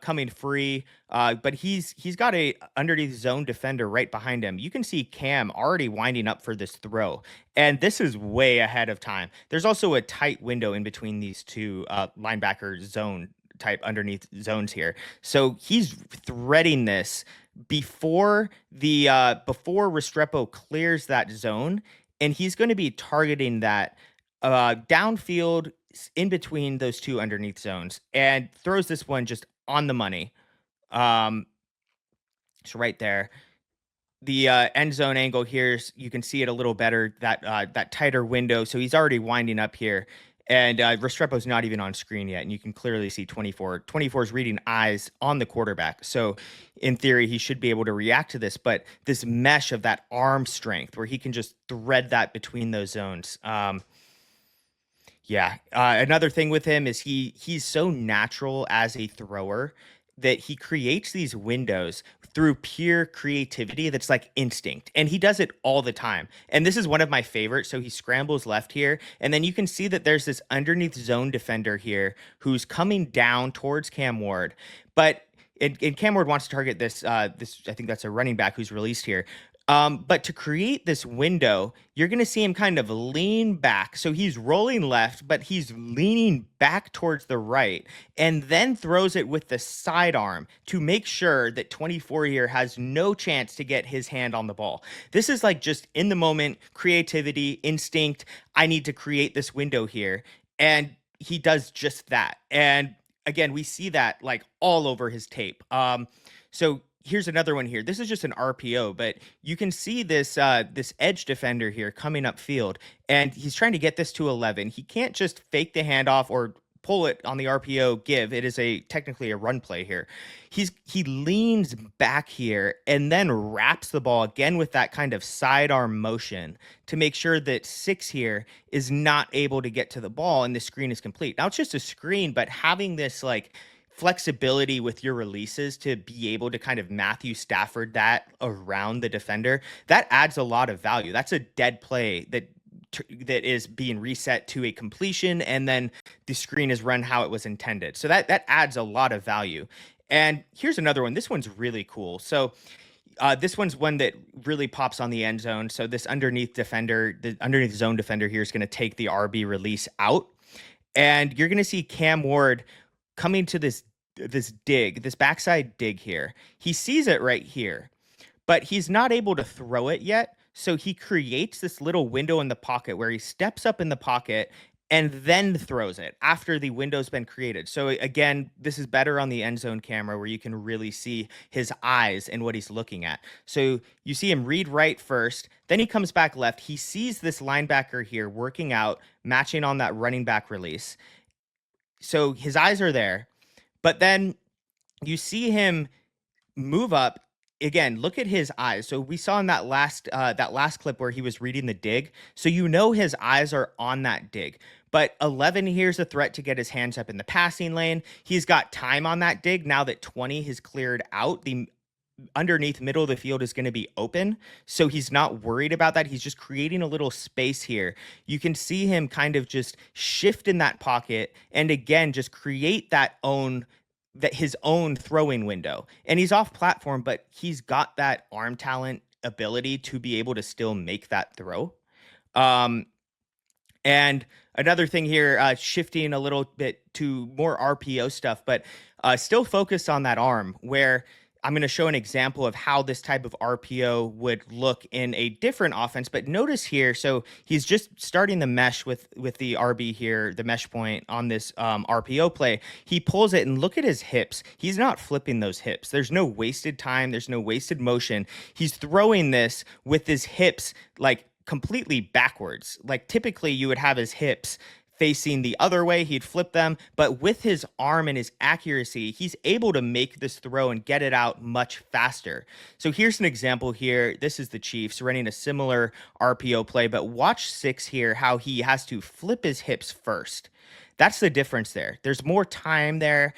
coming free, but he's got a underneath zone defender right behind him. You can see Cam already winding up for this throw, and this is way ahead of time. There's also a tight window in between these two linebacker zone type underneath zones here. So he's threading this before Restrepo clears that zone, and he's going to be targeting that downfield in between those two underneath zones, and throws this one just on the money. So right there. The end zone angle here, you can see it a little better, that tighter window. So he's already winding up here. And Restrepo's not even on screen yet, and you can clearly see 24. 24 is reading eyes on the quarterback. So in theory, he should be able to react to this, but this mesh of that arm strength where he can just thread that between those zones. Another thing with him is he's so natural as a thrower that he creates these windows through pure creativity that's like instinct. And he does it all the time. And this is one of my favorites. So he scrambles left here. And then you can see that there's this underneath zone defender here who's coming down towards Cam Ward. But and Cam Ward wants to target this, I think that's a running back who's released here. But to create this window, you're going to see him kind of lean back. So he's rolling left, but he's leaning back towards the right, and then throws it with the sidearm to make sure that 24 here has no chance to get his hand on the ball. This is like just in the moment, creativity, instinct. I need to create this window here. And he does just that. And again, we see that like all over his tape. So here's another one here. This is just an RPO, but you can see this this edge defender here coming upfield, and he's trying to get this to 11. He can't just fake the handoff or pull it on the RPO give. It is technically a run play here. He leans back here and then wraps the ball again with that kind of sidearm motion to make sure that 6 here is not able to get to the ball and the screen is complete. Now it's just a screen, but having this like flexibility with your releases to be able to kind of Matthew Stafford that around the defender, that adds a lot of value. That's a dead play that is being reset to a completion, and then the screen is run how it was intended. So that adds a lot of value. And here's another one. This one's really cool. So this one's one that really pops on the end zone. So this underneath zone defender here is going to take the RB release out. And you're going to see Cam Ward coming to this backside dig here. He sees it right here, but he's not able to throw it yet. So he creates this little window in the pocket where he steps up in the pocket and then throws it after the window's been created. So again, this is better on the end zone camera where you can really see his eyes and what he's looking at. So you see him read right first, then he comes back left. He sees this linebacker here working out, matching on that running back release. So his eyes are there, but then you see him move up again. Look at his eyes. So we saw in that last clip where he was reading the dig, so his eyes are on that dig. But 11 here's a threat to get his hands up in the passing lane. He's got time on that dig now that 20 has cleared out. The underneath middle of the field is going to be open, so he's not worried about that. He's just creating a little space here. You can see him kind of just shift in that pocket and again just create his own throwing window. And he's off platform, but he's got that arm talent ability to be able to still make that throw. And another thing here, shifting a little bit to more RPO stuff, but still focused on that arm, where I'm going to show an example of how this type of RPO would look in a different offense. But notice here, so he's just starting the mesh with the RB here, the mesh point on this RPO play. He pulls it, and look at his hips. He's not flipping those hips. There's no wasted time. There's no wasted motion. He's throwing this with his hips like completely backwards. Like typically you would have his hips facing the other way, he'd flip them, but with his arm and his accuracy, he's able to make this throw and get it out much faster. So here's an example here. This is the Chiefs running a similar RPO play, but watch 6 here, how he has to flip his hips first. That's the difference there. There's more time there.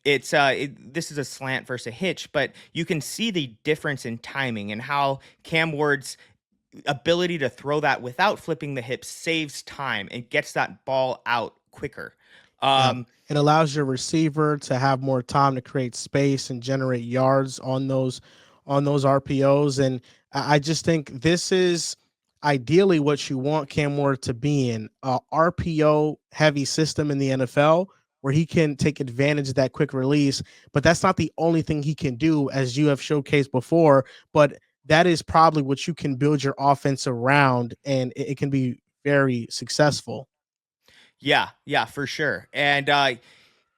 This is a slant versus a hitch, but you can see the difference in timing and how Cam Ward's ability to throw that without flipping the hips saves time and gets that ball out quicker. Yeah. It allows your receiver to have more time to create space and generate yards on those RPOs. And I just think this is ideally what you want Cam Ward to be in, a RPO heavy system in the NFL where he can take advantage of that quick release. But that's not the only thing he can do, as you have showcased before. But that is probably what you can build your offense around, and it can be very successful. Yeah, for sure. And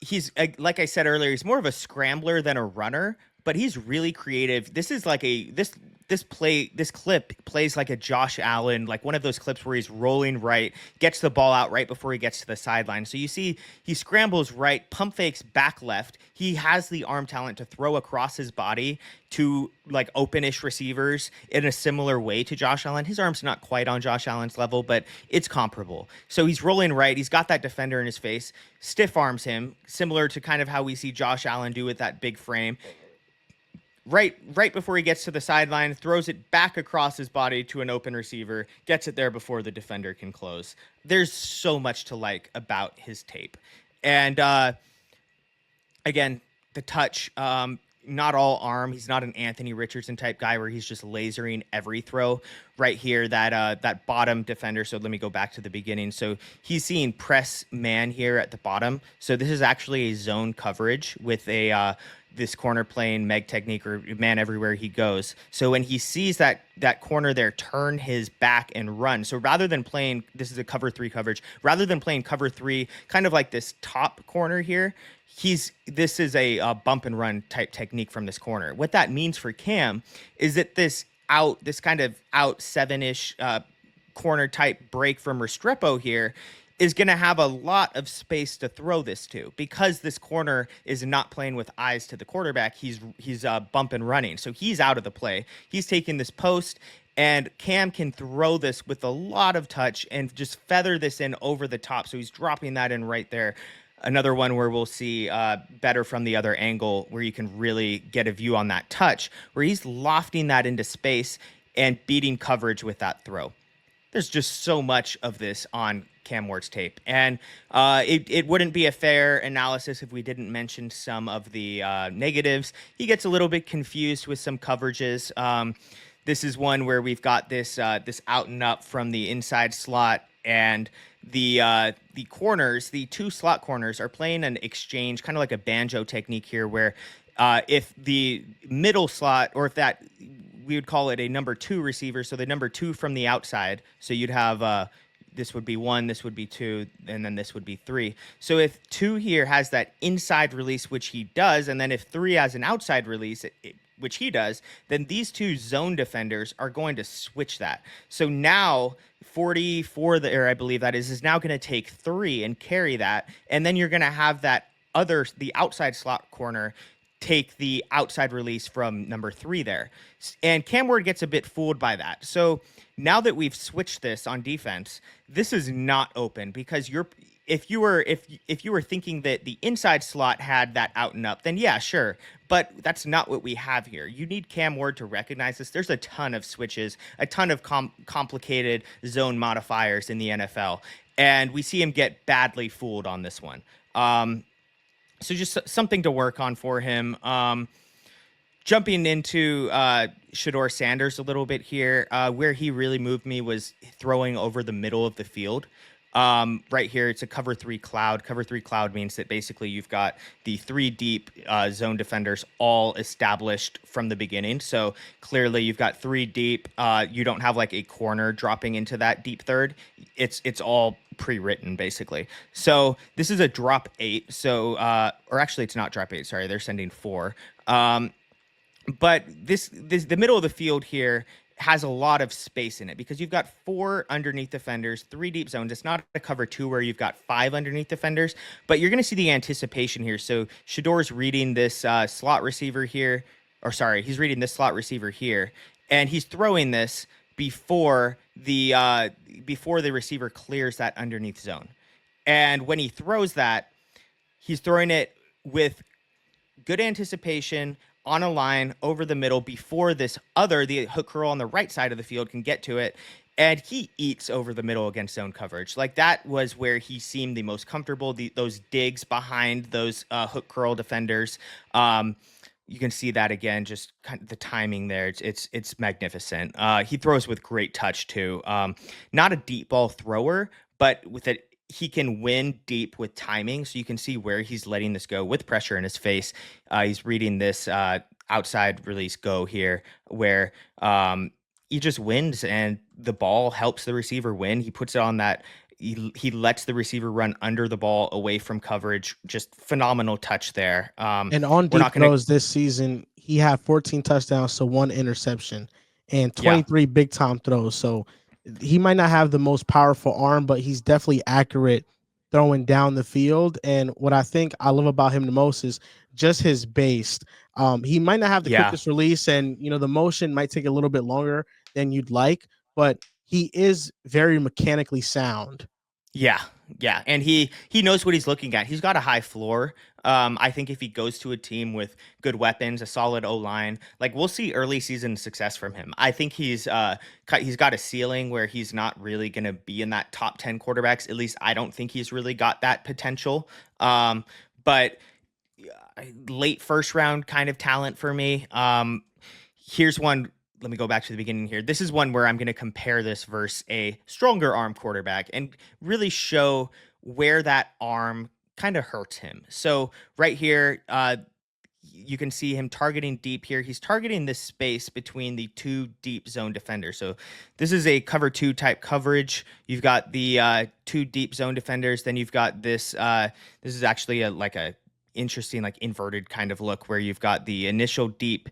he's like I said earlier, he's more of a scrambler than a runner, but he's really creative. This is like this clip plays like a Josh Allen, like one of those clips where he's rolling right, gets the ball out right before he gets to the sideline. So you see he scrambles right, pump fakes back left. He has the arm talent to throw across his body to like openish receivers in a similar way to Josh Allen. His arm's not quite on Josh Allen's level, but it's comparable. So he's rolling right. He's got that defender in his face, stiff arms him, similar to kind of how we see Josh Allen do with that big frame. Right before he gets to the sideline, throws it back across his body to an open receiver, gets it there before the defender can close. There's so much to like about his tape. And again, the touch, not all arm. He's not an Anthony Richardson type guy where he's just lasering every throw. Right here, that bottom defender. So let me go back to the beginning. So he's seeing press man here at the bottom. So this is actually a zone coverage with a this corner playing Meg technique or man everywhere he goes. So when he sees that corner there, turn his back and run. So rather than playing, this is a cover 3 coverage, rather than playing cover 3, kind of like this top corner here, this is a bump and run type technique from this corner. What that means for Cam is that this kind of out 7-ish corner type break from Restrepo here is going to have a lot of space to throw this to, because this corner is not playing with eyes to the quarterback. He's bump and running. So he's out of the play. He's taking this post, and Cam can throw this with a lot of touch and just feather this in over the top. So he's dropping that in right there. Another one where we'll see better from the other angle, where you can really get a view on that touch, where he's lofting that into space and beating coverage with that throw. There's just so much of this on Cam Ward's tape. And it wouldn't be a fair analysis if we didn't mention some of the negatives. He gets a little bit confused with some coverages. This is one where we've got this out and up from the inside slot, and the corners, the two slot corners, are playing an exchange, kind of like a banjo technique here, where if the middle slot, or if that, we would call it a number two receiver, so the number two from the outside. So you'd have this would be one, this would be two, and then this would be three. So if two here has that inside release, which he does, and then if three has an outside release, which he does, then these two zone defenders are going to switch that. So now 44 there, I believe that is now going to take three and carry that. And then you're going to have the outside slot corner take the outside release from number three there. And Cam Ward gets a bit fooled by that. So now that we've switched this on defense, this is not open, because if you were thinking that the inside slot had that out and up, then yeah, sure. But that's not what we have here. You need Cam Ward to recognize this. There's a ton of switches, a ton of complicated zone modifiers in the NFL, and we see him get badly fooled on this one. So just something to work on for him. Jumping into Sheduer Sanders a little bit here, where he really moved me was throwing over the middle of the field. Right here, it's a cover three cloud. Cover three cloud means that basically you've got the three deep zone defenders all established from the beginning. So clearly you've got three deep. You don't have like a corner dropping into that deep third. It's all pre-written basically. So this is a drop eight. So or actually it's not drop eight. Sorry, they're sending four. But the middle of the field here has a lot of space in it, because you've got four underneath defenders, three deep zones. It's not a cover two where you've got five underneath defenders, but you're going to see the anticipation here. So Sheduer's reading this slot receiver here, or sorry, he's reading this slot receiver here, and he's throwing this before the receiver clears that underneath zone. And when he throws that, he's throwing it with good anticipation on a line over the middle before the hook curl on the right side of the field can get to it. And he eats over the middle against zone coverage. Like, that was where he seemed the most comfortable, those digs behind those hook curl defenders. You can see that again, just kind of the timing there. It's magnificent. He throws with great touch too. Not a deep ball thrower, but with it, he can win deep with timing. So you can see where he's letting this go with pressure in his face. He's reading this outside release go here, where he just wins and the ball helps the receiver win. He puts it on that. He lets the receiver run under the ball away from coverage. Just phenomenal touch there. And on deep throws this season, he had 14 touchdowns, so one interception, and 23 big time throws. So he might not have the most powerful arm, but he's definitely accurate throwing down the field. And what I think I love about him the most is just his base. He might not have the quickest release, and the motion might take a little bit longer than you'd like, but he is very mechanically sound. Yeah. And he knows what he's looking at. He's got a high floor. I think if he goes to a team with good weapons, a solid O-line, like, we'll see early season success from him. I think he's got a ceiling where he's not really going to be in that top 10 quarterbacks. At least I don't think he's really got that potential. But late first round kind of talent for me. Here's one. Let me go back to the beginning here. This is one where I'm going to compare this versus a stronger arm quarterback and really show where that arm kind of hurts him. So right here, you can see him targeting deep here. He's targeting this space between the two deep zone defenders. So this is a cover two type coverage. You've got the two deep zone defenders. Then you've got this. This is actually a interesting, like, inverted kind of look where you've got the initial deep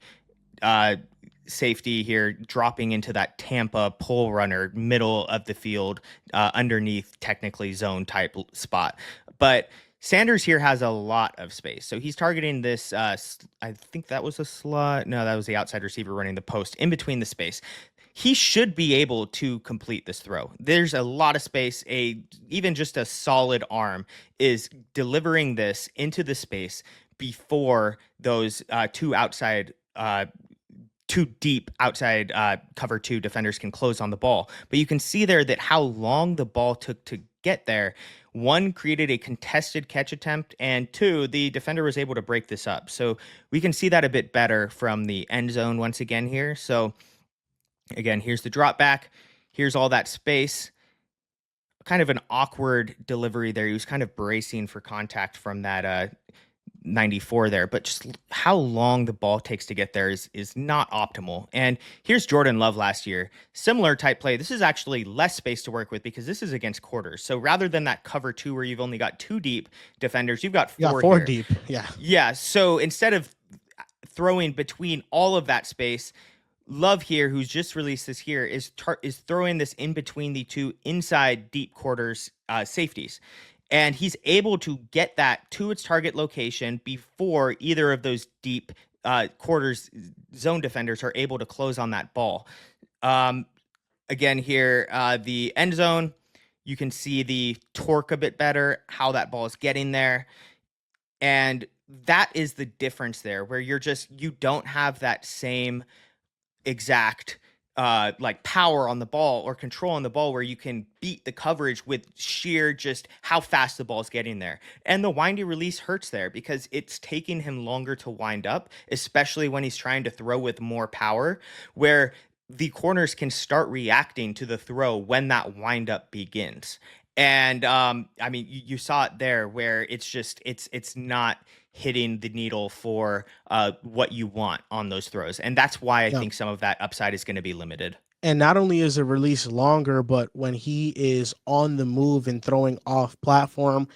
safety here dropping into that Tampa pull runner middle of the field, underneath technically zone type spot. But Sanders here has a lot of space. So he's targeting this, I think that was a slot. No, that was the outside receiver running the post in between the space. He should be able to complete this throw. There's a lot of space. Even just a solid arm is delivering this into the space before those two deep outside cover two defenders can close on the ball. But you can see there that how long the ball took to get there. One, created a contested catch attempt, and two, the defender was able to break this up. So we can see that a bit better from the end zone once again here. So again, here's the drop back. Here's all that space. kind of an awkward delivery there. He was kind of bracing for contact from that 94 there, but just how long the ball takes to get there is not optimal. And here's Jordan Love last year, similar type play. This is actually less space to work with because this is against quarters. So rather than that cover two where you've only got two deep defenders, you've got You got four four here. deep. Yeah. Yeah. So instead of throwing between all of that space, Love here, who's just released this here, is throwing this in between the two inside deep quarters safeties, and he's able to get that to its target location before either of those deep quarters zone defenders are able to close on that ball. Um, Again, here the end zone, you can see the torque a bit better, how that ball is getting there, and that is the difference there, where you don't have that same exact like power on the ball or control on the ball where you can beat the coverage with sheer just how fast the ball is getting there. And the windy release hurts there because it's taking him longer to wind up, especially when he's trying to throw with more power, where the corners can start reacting to the throw when that wind up begins. And I mean, you saw it there where it's not hitting the needle for what you want on those throws. And that's why I Yeah. think some of that upside is going to be limited. And not only is the release longer, but when he is on the move and throwing off platform,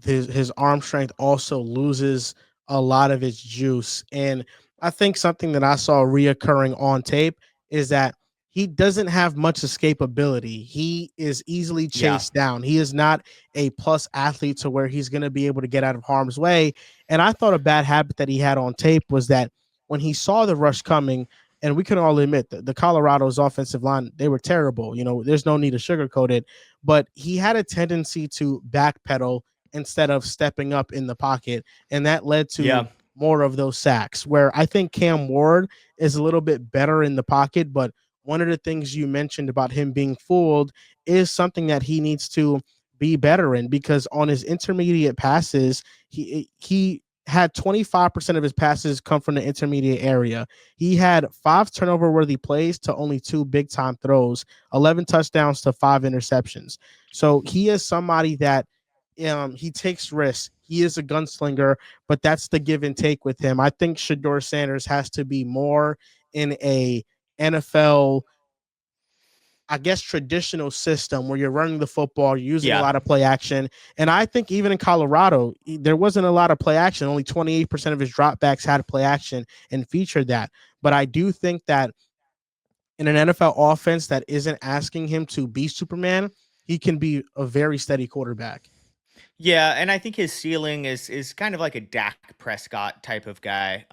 his arm strength also loses a lot of its juice. And I think something that I saw reoccurring on tape is that he doesn't have much escapability. He is easily Yeah. chased down. He is not a plus athlete to where he's going to be able to get out of harm's way. And I thought a bad habit that he had on tape was that when he saw the rush coming, and we can all admit that the Colorado's offensive line, they were terrible. There's no need to sugarcoat it, but he had a tendency to backpedal instead of stepping up in the pocket. And that led to Yeah. more of those sacks, where I think Cam Ward is a little bit better in the pocket. But one of the things you mentioned about him being fooled is something that he needs to be better in, because on his intermediate passes, he had 25% of his passes come from the intermediate area. He had 5 turnover worthy plays to only 2 big time throws, 11 touchdowns to 5 interceptions. So he is somebody that he takes risks. He is a gunslinger, but that's the give and take with him. I think Sheduer Sanders has to be more in a NFL, I guess, traditional system where you're running the football, you're using a Yeah. lot of play action. And I think even in Colorado, there wasn't a lot of play action. Only 28% of his dropbacks had play action and featured that. But I do think that in an NFL offense that isn't asking him to be Superman, he can be a very steady quarterback. Yeah, and I think his ceiling is kind of like a Dak Prescott type of guy.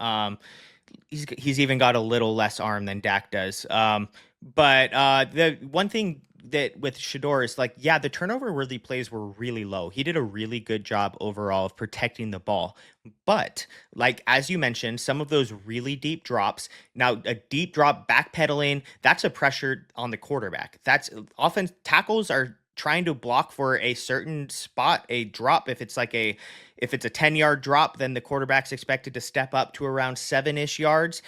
He's even got a little less arm than Dak does. But the one thing that with Shador is like, yeah, the turnover worthy plays were really low. He did a really good job overall of protecting the ball. But like as you mentioned, some of those really deep drops. Now, a deep drop backpedaling, that's a pressure on the quarterback. That's often tackles are trying to block for a certain spot, a drop. If it's a 10-yard drop, then the quarterback's expected to step up to around 7-ish yards.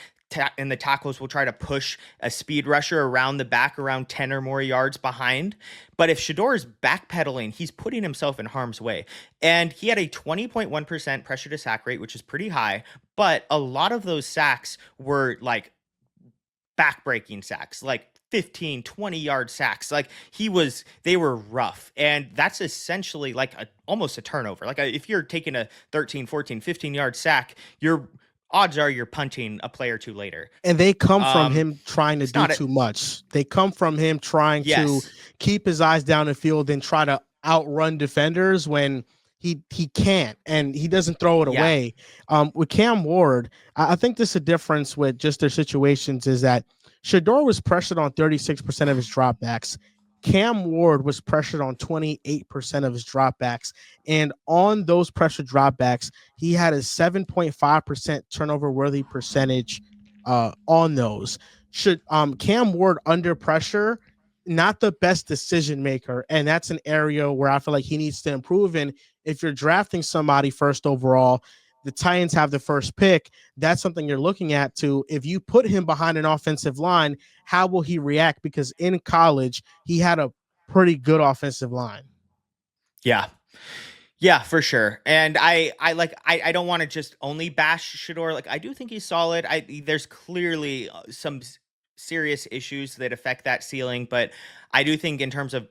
And the tackles will try to push a speed rusher around the back around 10 or more yards behind. But if Shador is backpedaling, he's putting himself in harm's way. And he had a 20.1% pressure to sack rate, which is pretty high. But a lot of those sacks were like backbreaking sacks, like 15, 20-yard sacks. Like they were rough. And that's essentially like almost a turnover. Like if you're taking a 13, 14, 15-yard sack, your odds are you're punting a play or two later. And they come from him trying to It's do not a, too much. They come from him trying to yes. keep his eyes down the field and try to outrun defenders when he can't, and he doesn't throw it Yeah. away. With Cam Ward, I think this is a difference with just their situations is that Shador was pressured on 36% of his dropbacks. Cam Ward was pressured on 28% of his dropbacks. And on those pressure dropbacks, he had a 7.5% turnover worthy percentage on those. Should Cam Ward under pressure, not the best decision maker. And that's an area where I feel like he needs to improve. And if you're drafting somebody first overall, the Titans have the first pick. That's something you're looking at to, if you put him behind an offensive line, how will he react? Because in college, he had a pretty good offensive line. Yeah. Yeah, for sure. And I don't want to just only bash Shador. Like I do think he's solid. There's clearly serious issues that affect that ceiling, but I do think in terms of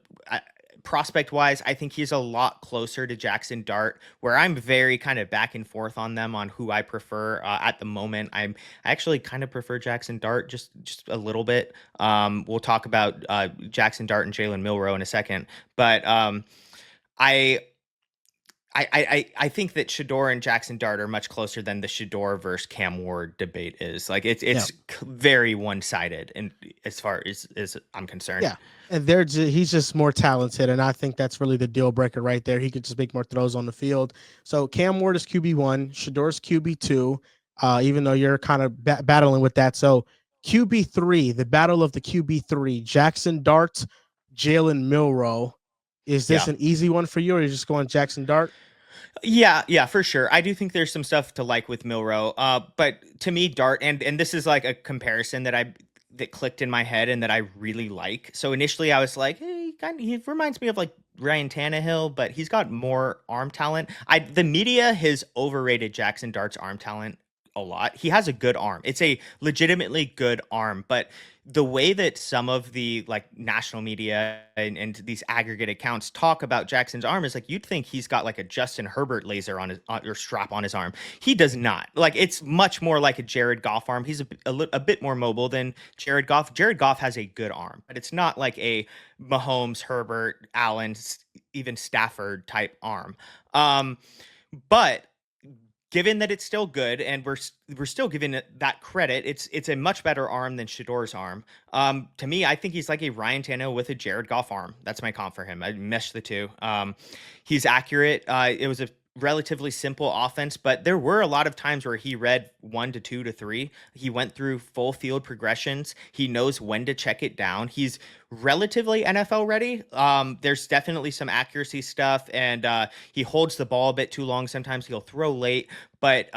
prospect wise, I think he's a lot closer to Jackson Dart, where I'm very kind of back and forth on them on who I prefer at the moment. I actually kind of prefer Jackson Dart just a little bit. We'll talk about Jackson Dart and Jalen Milroe in a second, but I I think that Shador and Jackson Dart are much closer than the Shador versus Cam Ward debate is. Like Yeah. it's very one sided, and as far as I'm concerned. Yeah. And he's just more talented. And I think that's really the deal breaker right there. He could just make more throws on the field. So Cam Ward is QB1, Shador's QB2, even though you're kind of battling with that. So QB3, the battle of the QB3, Jackson Dart, Jalen Milroe. Is this Yeah. an easy one for you, or are you just going Jackson Dart? Yeah, for sure. I do think there's some stuff to like with Milroe. But to me, Dart and this is like a comparison that clicked in my head and that I really like. So initially, I was like, hey, he reminds me of like Ryan Tannehill, but he's got more arm talent. The media has overrated Jackson Dart's arm talent a lot. He has a good arm. It's a legitimately good arm, but the way that some of the like national media and these aggregate accounts talk about Jackson's arm is like you'd think he's got like a Justin Herbert laser on his or strap on his arm. He does not. Like it's much more like a Jared Goff arm. He's a bit more mobile than Jared Goff. Jared Goff has a good arm, but it's not like a Mahomes, Herbert, Allen, even Stafford type arm. But given that it's still good and we're still giving it that credit, it's a much better arm than Shador's arm. To me, I think he's like a Ryan Tannehill with a Jared Goff arm. That's my comp for him. I mesh the two. He's accurate. It was a relatively simple offense, but there were a lot of times where he read 1 to 2 to 3. He went through full field progressions. He knows when to check it down. He's relatively NFL ready. There's definitely some accuracy stuff, and he holds the ball a bit too long. Sometimes he'll throw late, but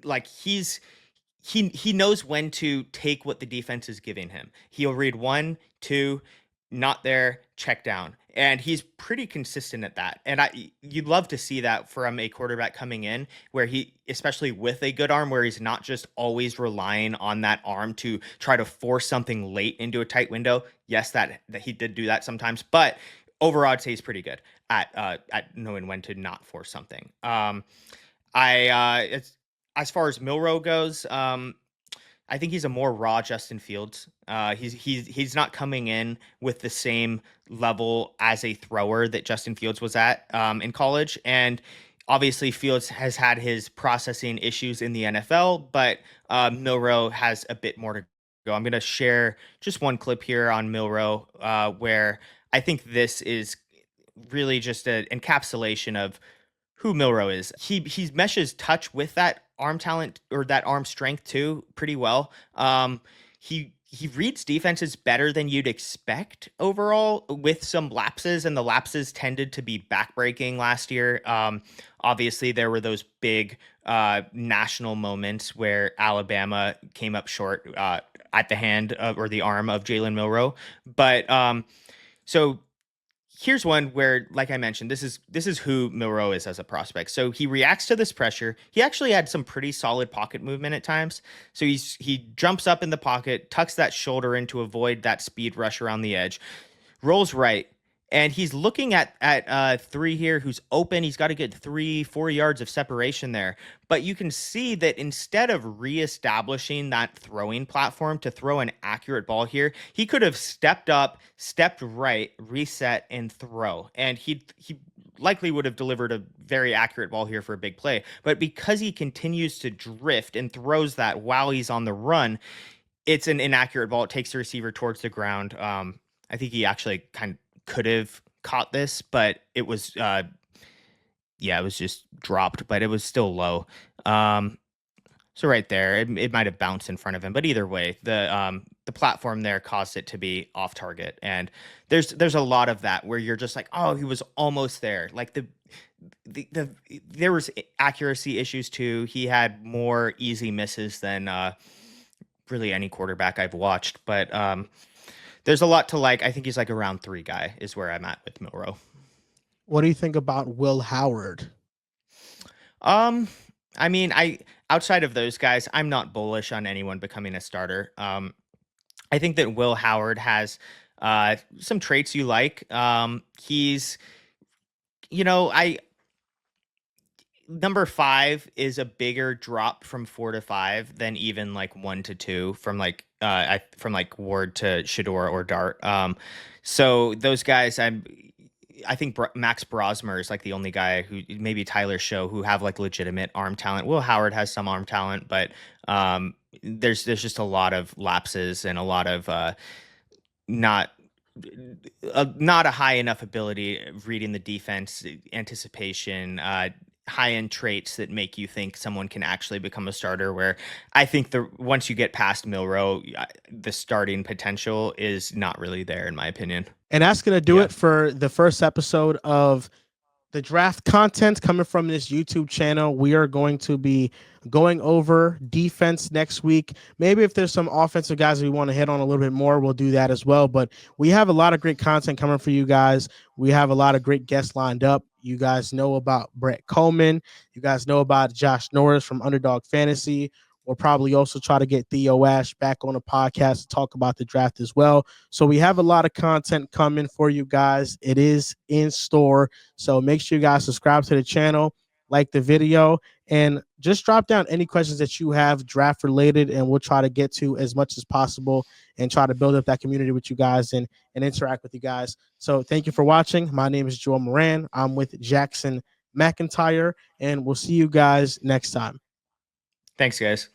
like he knows when to take what the defense is giving him. He'll read 1, 2, not there, check down. And he's pretty consistent at that. And you'd love to see that from a quarterback coming in where he, especially with a good arm, where he's not just always relying on that arm to try to force something late into a tight window. Yes, that he did do that sometimes, but overall I'd say he's pretty good at knowing when to not force something. It's as far as Milroe goes, I think he's a more raw Justin Fields. He's not coming in with the same level as a thrower that Justin Fields was at in college, and obviously Fields has had his processing issues in the NFL, but Milroe has a bit more to go. I'm going to share just one clip here on Milroe where I think this is really just an encapsulation of who Milroe is. He meshes touch with that arm talent or that arm strength too pretty well. He reads defenses better than you'd expect overall with some lapses, and the lapses tended to be backbreaking last year. Obviously, there were those big national moments where Alabama came up short at the hand of, or the arm of Jalen Milroe. But so here's one where, like I mentioned, this is who Milroe is as a prospect. So he reacts to this pressure. He actually had some pretty solid pocket movement at times. So he jumps up in the pocket, tucks that shoulder in to avoid that speed rush around the edge, rolls right, and he's looking at three here who's open. He's got to get 3-4 yards of separation there. But you can see that instead of reestablishing that throwing platform to throw an accurate ball here, he could have stepped up, stepped right, reset, and throw. And he likely would have delivered a very accurate ball here for a big play. But because he continues to drift and throws that while he's on the run, it's an inaccurate ball. It takes the receiver towards the ground. I think he actually kind of could have caught this, but it was yeah, it was just dropped, but it was still low. So right there, it might have bounced in front of him, but either way, the platform there caused it to be off target. And there's a lot of that where you're just like, oh, he was almost there. Like the there was accuracy issues too. He had more easy misses than really any quarterback I've watched, but there's a lot to like. I think he's like a round 3 guy is where I'm at with Milroe. What do you think about Will Howard? Um, I mean, I outside of those guys, I'm not bullish on anyone becoming a starter. I think that Will Howard has some traits you like. He's, I number 5 is a bigger drop from 4 to 5 than even like 1 to 2 from from like Ward to Sheduer or Dart. So those guys, I think Max Brosmer is like the only guy who, maybe Tyler Show, who have like legitimate arm talent. Will Howard has some arm talent, but there's just a lot of lapses and a lot of not not a high enough ability of reading the defense, anticipation, high end traits that make you think someone can actually become a starter. Where I think the once you get past Milrow, the starting potential is not really there, in my opinion. And that's going to do Yeah. it for the first episode of the draft content coming from this YouTube channel. We are going to be going over defense next week. Maybe if there's some offensive guys we want to hit on a little bit more, we'll do that as well. But we have a lot of great content coming for you guys. We have a lot of great guests lined up. You guys know about Brett Coleman. You guys know about Josh Norris from Underdog Fantasy. We'll probably also try to get Theo Ash back on the podcast to talk about the draft as well. So we have a lot of content coming for you guys. It is in store. So make sure you guys subscribe to the channel, like the video, and just drop down any questions that you have draft related, and we'll try to get to as much as possible and try to build up that community with you guys and interact with you guys. So thank you for watching. My name is Joel Moran. I'm with Jackson McIntyre, and we'll see you guys next time. Thanks, guys.